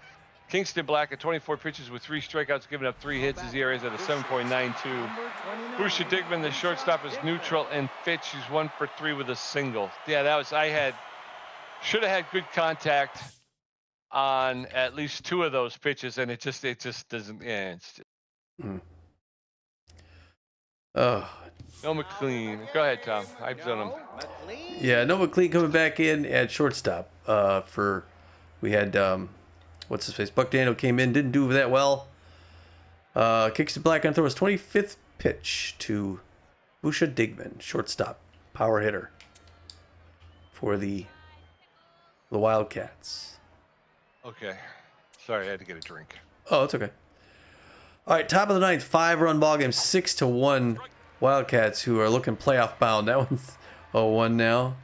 Kingston Black at 24 pitches with 3 strikeouts, giving up 3 hits. His ERA is at a 7.92. Busha Digman, the shortstop, is neutral and Fitch. He's 1 for 3 with a single. Yeah, that was should have had good contact on at least 2 of those pitches, and it just doesn't. Yeah, it's just... Oh. No McLean. Go ahead, Tom. I've done him. Yeah, no McLean coming back in at shortstop. We had what's his face? Buck Daniel came in, didn't do that well. Kingston Black on throw his 25th pitch to Busha Digman, shortstop, power hitter for the Wildcats. Okay. Sorry, I had to get a drink. Oh, it's okay. All right, top of the 9th, 5-run ball game, 6-1 Wildcats, who are looking playoff bound. That one's 0-1 now.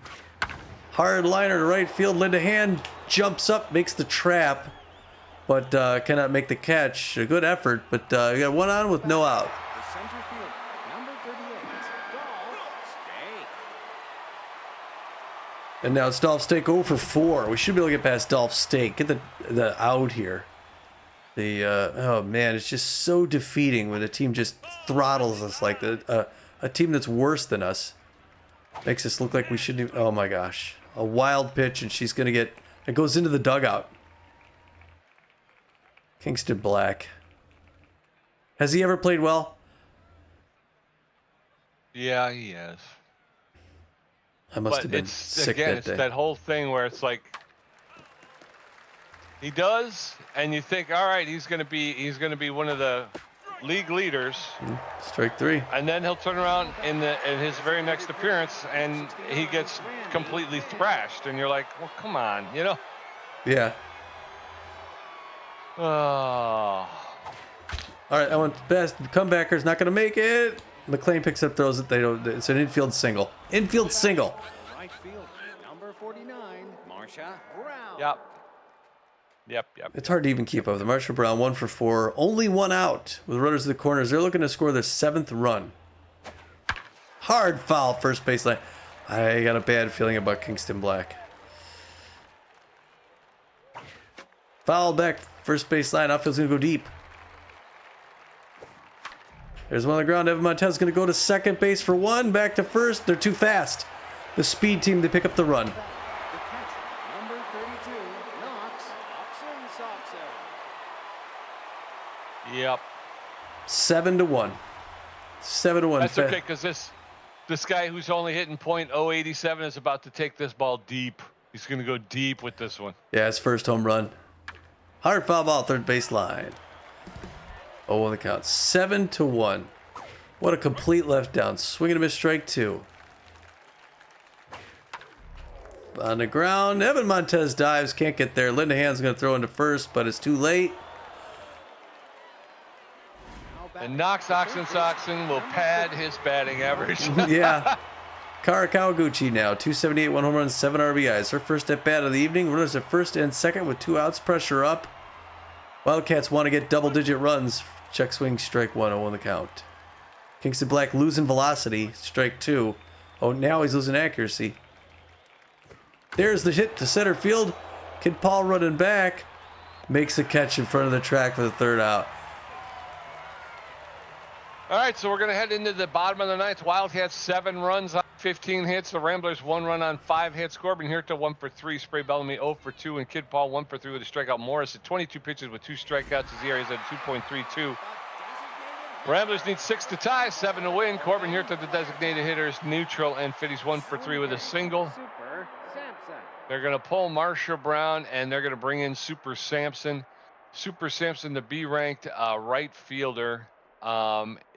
Hard liner to right field. Linda Hand jumps up, makes the trap, but cannot make the catch. A good effort, but you got 1 on with no out. The center field, number 38, Dolph Stake. And now it's Dolph Stake 0 for 4. We should be able to get past Dolph Stake. Get the out here. Oh man, it's just so defeating when a team just throttles us like that. A team that's worse than us makes us look like we shouldn't even. Oh my gosh, a wild pitch, and she's gonna get. It goes into the dugout. Kingston Black. Has he ever played well? Yeah, he has. I must have been sick that day. It's that whole thing where it's like he does, and you think, all right, he's gonna be one of the league leaders. Strike 3. And then he'll turn around in his very next appearance, and he gets completely thrashed, and you're like, well, come on, you know? Yeah. Oh. All right, I want best comebackers. Not gonna make it. McLean picks up throws that they don't. It's an infield single. Infield single. Right field, number 49, Marsha Brown. Yep. It's hard to even keep up with Marsha Brown. 1 for 4. Only 1 out with runners in the corners. They're looking to score their 7th run. Hard foul, first baseline. I got a bad feeling about Kingston Black. Foul back, first baseline. Outfield's going to go deep. There's one on the ground. Evan Montez going to go to second base for 1. Back to first. They're too fast. The speed team, they pick up the run. The catcher, number 32, Knox. Yep. 7-1. 7-1. That's okay, because this guy who's only hitting .087 is about to take this ball deep. He's going to go deep with this one. Yeah, his first home run. Hard foul ball, third base line. Oh, on the count. 7-1. What a complete left down. Swing and a miss, strike 2. On the ground, Evan Montez dives, can't get there. Linda Hand's going to throw into first, but it's too late. And Knox Oxen will pad his batting average. Yeah. Kara Kawaguchi now, 278, 1 home run, 7 RBIs. Her first at bat of the evening. Runners at first and second with 2 outs, pressure up. Wildcats want to get double-digit runs. Check swing, strike 1, 0 on the count. Kingston Black losing velocity, strike 2. Oh, now he's losing accuracy. There's the hit to center field. Kid Paul running back. Makes a catch in front of the track for the 3rd out. All right, so we're going to head into the bottom of the 9th. Wildcats 7 runs on 15 hits. The Ramblers 1 run on 5 hits. Corbin Hirta 1 for 3. Spray Bellamy 0 for 2. And Kid Paul 1 for 3 with a strikeout. Morris at 22 pitches with 2 strikeouts. His ERA is at 2.32. Ramblers need 6 to tie, 7 to win. Corbin Hirta, the designated hitter, is neutral, and Fitty's 1 for 3 with a single. They're going to pull Marsha Brown, and they're going to bring in Super Sampson. Super Sampson, the B-ranked right fielder,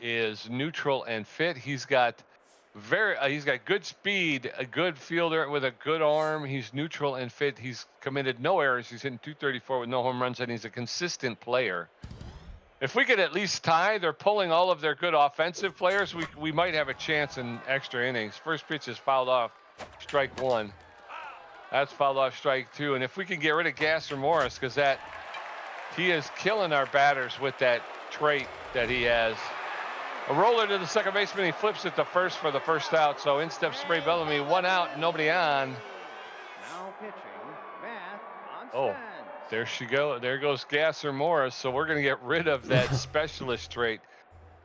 is neutral and fit. He's got good speed, a good fielder with a good arm. He's neutral and fit. He's committed no errors. He's hitting 234 with no home runs, and he's a consistent player. If we could at least tie, they're pulling all of their good offensive players. We might have a chance in extra innings. First pitch is fouled off, strike one. That's fouled off, strike two. And if we can get rid of Gasser Morris, because he is killing our batters with that trait that he has. A roller to the second baseman. He flips it to first for the first out. So in steps Spray Bellamy. One out, nobody on. Now pitching, Matt on Oh, stand. there goes Gasser Morris. So we're going to get rid of that specialist trait.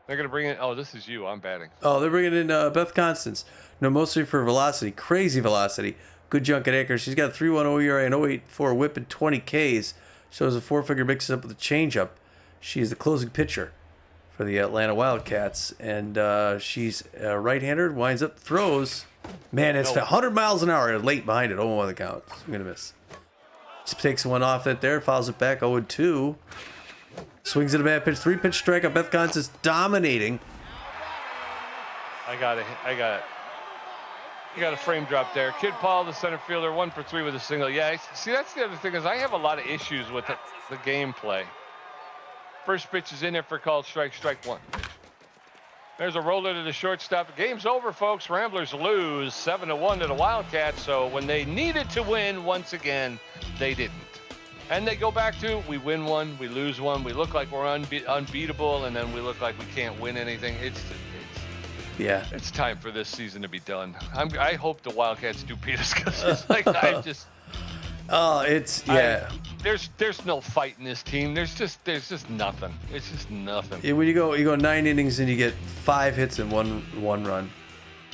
They're going to bring in. Oh, this is you. I'm batting. Oh, they're bringing in Beth Constance. No, mostly for velocity. Crazy velocity. Good junk at Akers. She's got a 3.10 ERA and 0.84 whip and 20 Ks. Shows a four-figure mixes up with a changeup. She's the closing pitcher for the Atlanta Wildcats, and she's right-hander, winds up, throws. Man, it's 100 miles an hour, late behind it, 0-1 the count. I'm going to miss. Just takes one off that there, fouls it back, 0-2. Swings at a bad pitch, 3-pitch strikeout. Beth Constance dominating. I got it. You got a frame drop there. Kid Paul, the center fielder, 1 for 3 with a single. Yeah, see, that's the other thing is I have a lot of issues with the gameplay. First pitch is in there for called strike one. There's a roller to the shortstop. Game's over, folks. Ramblers lose 7-1 to the Wildcats. So when they needed to win once again, they didn't. And they go back to, we win one, we lose one, we look like we're unbeatable, and then we look like we can't win anything. It's time for this season to be done. I hope the Wildcats do beat us because it's like there's no fight in this team. There's just nothing. It's just nothing. Yeah, when you go 9 innings and you get 5 hits and one run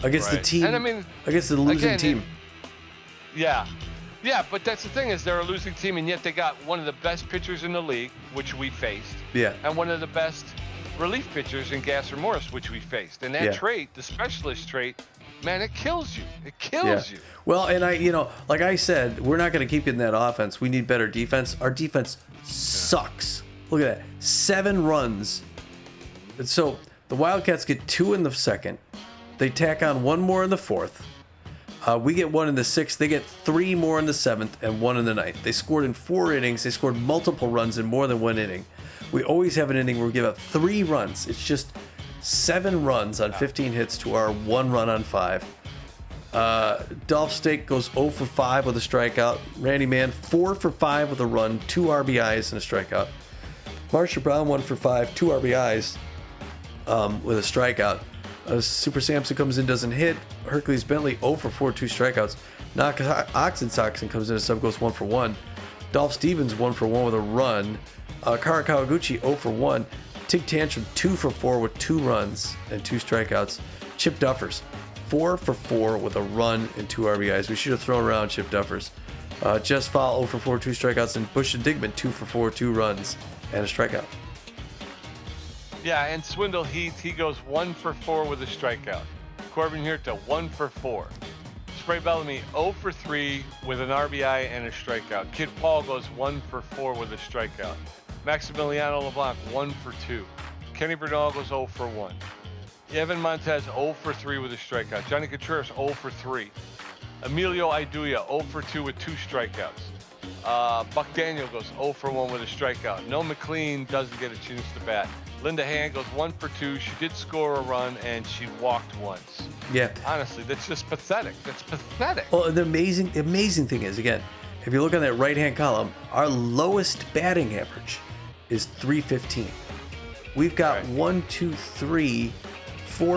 against the team, and I mean against the losing team. Yeah, but that's the thing is they're a losing team, and yet they got one of the best pitchers in the league, which we faced. Yeah. And one of the best relief pitchers in Gasser Morris, which we faced. And that trait, the specialist trait, man, it kills you. It kills you. Well, and like I said, we're not going to keep getting that offense. We need better defense. Our defense sucks. Look at that. 7 runs. And so the Wildcats get 2 in the second. They tack on 1 more in the fourth. We get 1 in the 6th. They get 3 more in the 7th and 1 in the 9th. They scored in 4 innings. They scored multiple runs in more than 1 inning. We always have an inning where we give up 3 runs. It's just 7 runs on 15 hits to our 1 run on 5. Dolph Stake goes 0 for 5 with a strikeout. Randy Mann 4 for 5 with a run, 2 RBIs and a strikeout. Marsha Brown 1 for 5, 2 RBIs with a strikeout. Super Sampson comes in, doesn't hit. Hercules Bentley 0 for 4, 2 strikeouts. Oxensoxen comes in, a sub goes 1 for 1. Dolph Stevens 1 for 1 with a run. Kara Kawaguchi 0 for 1. Tig Tantrum 2 for 4 with 2 runs and 2 strikeouts. Chip Duffers 4 for 4 with a run and 2 RBIs. We should have thrown around Chip Duffers. Jess Fowl 0 for 4, 2 strikeouts, and Bush and Digman 2 for 4, 2 runs and a strikeout. Yeah, and Swindle Heath, he goes 1 for 4 with a strikeout. Corbin Huerta 1 for 4. Spray Bellamy 0 for 3 with an RBI and a strikeout. Kid Paul goes 1 for 4 with a strikeout. Maximiliano LeBlanc 1 for 2. Kenny Bernal goes 0 for 1. Evan Montez 0 for 3 with a strikeout. Johnny Contreras 0 for 3. Emilio Iduya 0 for 2 with 2 strikeouts. Buck Daniel goes 0 for 1 with a strikeout. No McLean doesn't get a chance to bat. Linda Hand goes 1 for 2. She did score a run and she walked once. Yeah. Honestly, that's just pathetic. That's pathetic. Well, the amazing thing is, again, if you look on that right-hand column, our lowest batting average is 315. We've got 4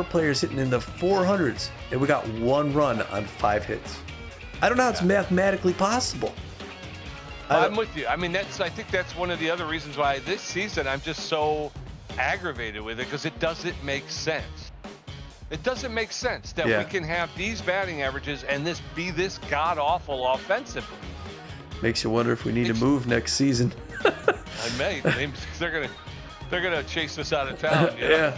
players hitting in the 400s, and we got 1 run on 5 hits. I don't know how it's mathematically possible. I'm with you. I mean, I think that's one of the other reasons why this season I'm just so aggravated with it, because it doesn't make sense. It doesn't make sense that we can have these batting averages and this be this god-awful offensively. Makes you wonder if we need to move next season. I may. They're gonna chase us out of town. You know?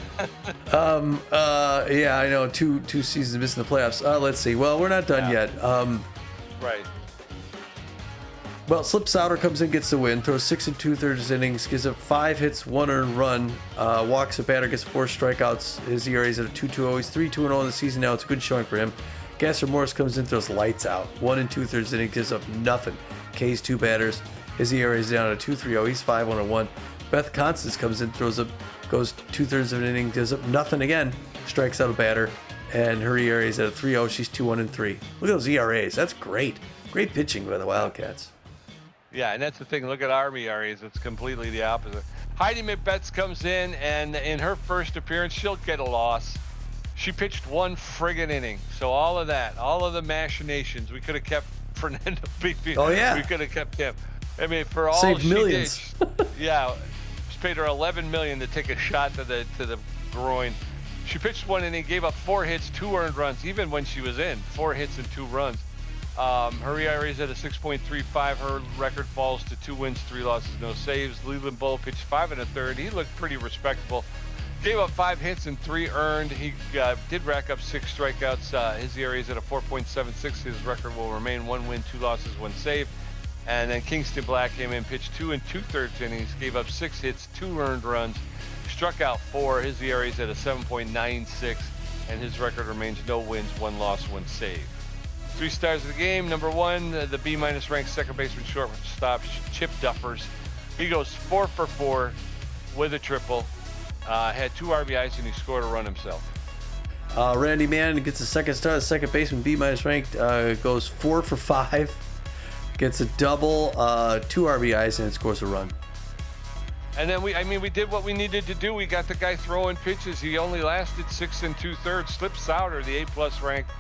Yeah. I know. Two seasons missing the playoffs. Let's see. Well, we're not done yet. Right. Well, Slip Sauder comes in, gets the win, throws 6 2/3 innings, gives up 5 hits, 1 earned run, walks a batter, gets 4 strikeouts. His ERA is at a 2.20. He's 3-2-0 in the season now. It's a good showing for him. Gasser Morris comes in, throws lights out. 1 2/3 innings, gives up nothing. K's 2 batters. His ERA is down at 2.30. He's 5-1-1. Beth Constance comes in, goes 2/3 of an inning, gives up nothing again, strikes out a batter, and her ERA is at a 3.0. She's 2-1-3. Look at those ERAs. That's great. Great pitching by the Wildcats. Yeah, and that's the thing. Look at our ERAs. It's completely the opposite. Heidi Mabettes comes in, and in her first appearance, she'll get a loss. She pitched 1 friggin' inning. So all of that, all of the machinations, we could have kept Fernando Beefy. Oh, yeah. We could have kept him. I mean, for all Saved she millions. did, yeah, just paid her $11 million to take a shot to the groin. She pitched 1 inning, gave up 4 hits, 2 earned runs, even when she was in. 4 hits and 2 runs. Her ERA is at a 6.35. Her record falls to 2 wins, 3 losses, no saves. Leland Bull pitched 5 1/3. He looked pretty respectable. Gave up 5 hits and 3 earned. He did rack up 6 strikeouts. His ERA is at a 4.76. His record will remain 1 win, 2 losses, 1 save. And then Kingston Black came in, pitched 2 2/3 innings, gave up 6 hits, 2 earned runs, struck out 4. His ERA is at a 7.96, and his record remains no wins, 1 loss, 1 save. 3 stars of the game. Number 1, the B- ranked second baseman shortstop Chip Duffers. He goes 4 for 4 with a triple. Had 2 RBIs and he scored a run himself. Randy Mann gets a second star. The second baseman, B- ranked, goes 4 for 5. Gets a double, 2 RBIs, and it scores a run. And then we did what we needed to do. We got the guy throwing pitches. He only lasted 6 2/3. Slip Sauder, the A+ ranked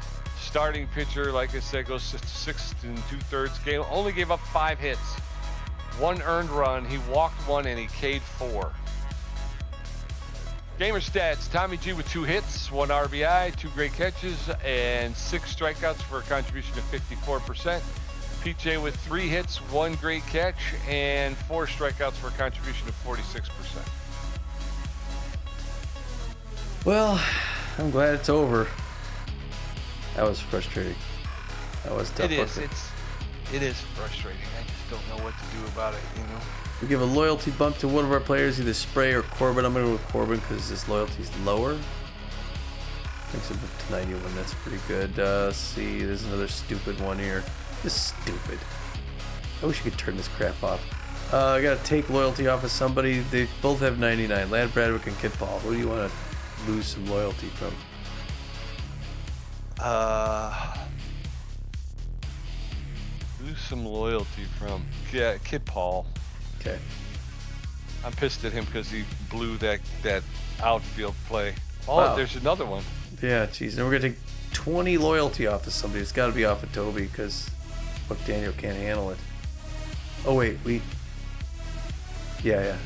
starting pitcher, like I said, goes 6 2/3 game. Only gave up 5 hits, 1 earned run. He walked 1 and he K'd 4. Gamer stats: Tommy G with 2 hits, 1 RBI, 2 great catches, and 6 strikeouts for a contribution of 54%. Pete J with 3 hits, 1 great catch, and 4 strikeouts for a contribution of 46%. Well, I'm glad it's over. That was frustrating. That was tough. It is frustrating. I just don't know what to do about it, you know. We give a loyalty bump to one of our players, either Spray or Corbin. I'm going to go with Corbin because his loyalty's lower. Thanks to 91. That's pretty good. Let's see. There's another stupid one here. This is stupid. I wish you could turn this crap off. I got to take loyalty off of somebody. They both have 99. Lad Bradwick and Kid Paul. Who do you want to lose some loyalty from? Lose some loyalty from Kid Paul. Okay. I'm pissed at him because he blew that outfield play. Oh, Wow. There's another one. Yeah, geez. Now we're going to take 20 loyalty off of somebody. It's got to be off of Toby because McDaniel can't handle it. Oh, wait. Yeah.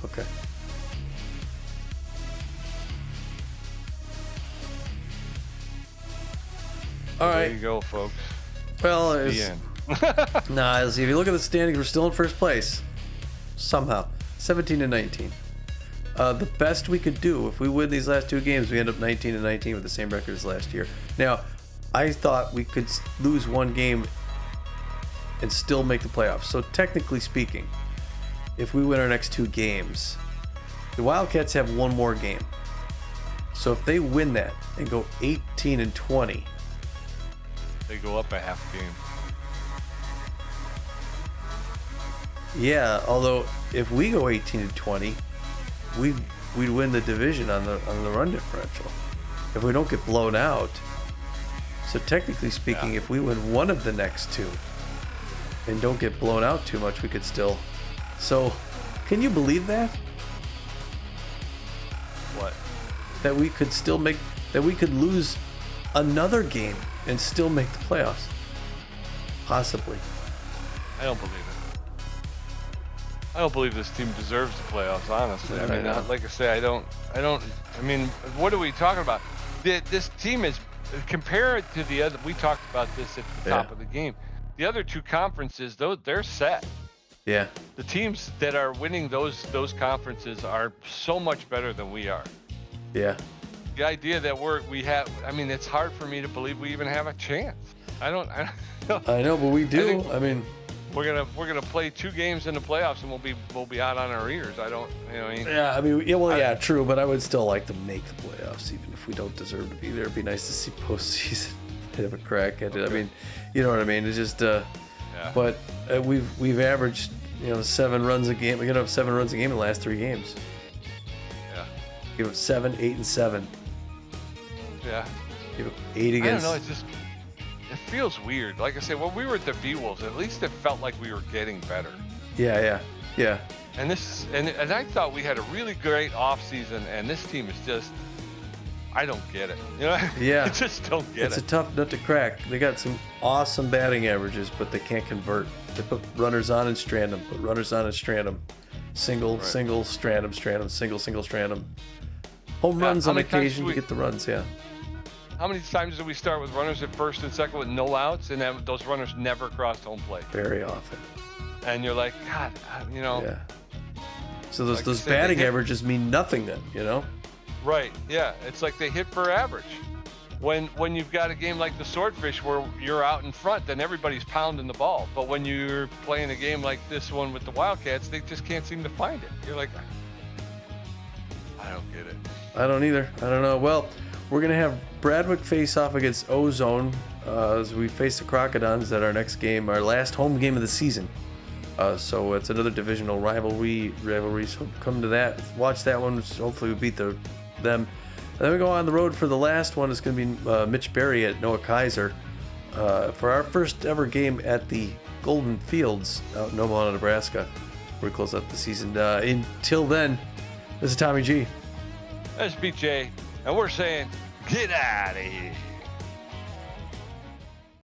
Okay. All There right. you go, folks. Well, The it's, end. if you look at the standings, we're still in first place. Somehow. 17-19. The best we could do, if we win these last 2 games, we end up 19-19 with the same record as last year. Now, I thought we could lose 1 game and still make the playoffs. So technically speaking, if we win our next 2 games, the Wildcats have 1 more game. So if they win that and go 18-20, They go up a half game. yeah, although if we go 18-20, we'd win the division on the run differential. If we don't get blown out. So technically speaking, if we win one of the next 2 and don't get blown out too much, we could still. So, can you believe that? What? That we could still we could lose another game and still make the playoffs. Possibly. I don't believe it. I don't believe this team deserves the playoffs, honestly. I mean, like I say, I don't. I mean, what are we talking about? This team is, compared to the other. We talked about this at the top of the game. The other 2 conferences, they're set. Yeah. The teams that are winning those conferences are so much better than we are. Yeah. The idea that we have, I mean, it's hard for me to believe we even have a chance. I don't I know, but we do. I mean, we're gonna play 2 games in the playoffs and we'll be out on our ears. I don't, I mean. Yeah, I mean, yeah, well, yeah, true, but I would still like to make the playoffs, even if we don't deserve to be there. It'd be nice to see postseason have a crack at it. I mean, you know what I mean? It's just, but we've averaged 7 runs a game. We got up 7 runs a game in the last 3 games. Yeah. Give up 7, 8, and 7. Yeah. Give up 8 against. I don't know. It feels weird. Like I said, when we were at the V-Wolves, at least it felt like we were getting better. Yeah. And I thought we had a really great off season, and this team is just, I don't get it. Yeah. I just don't get It's it. a tough nut to crack. They got some awesome batting averages, but they can't convert. They put runners on and strand them. Put runners on and strand them. Single, strand them. Single, strand them. Home runs on occasion to get the runs. Yeah. How many times did we start with runners at first and second with no outs, and then those runners never crossed home plate? Very often. And you're like, God, Yeah. So those Like I said, batting they hit- averages mean nothing then, Right? Yeah, it's like they hit for average. When you've got a game like the Swordfish where you're out in front, then everybody's pounding the ball. But when you're playing a game like this one with the Wildcats, they just can't seem to find it. You're like, I don't get it. I don't either. I don't know. Well, we're going to have Bradwick face off against Ozone as we face the Crocodons at our next game, our last home game of the season. So it's another divisional rivalry. So come to that. Watch that one. Hopefully we beat them. And then we go on the road for the last one. It's going to be Mitch Berry at Noah Kaiser for our first ever game at the Golden Fields out in Omaha, Nebraska. We close up the season. Until then, this is Tommy G. That's BJ, and we're saying, get out of here.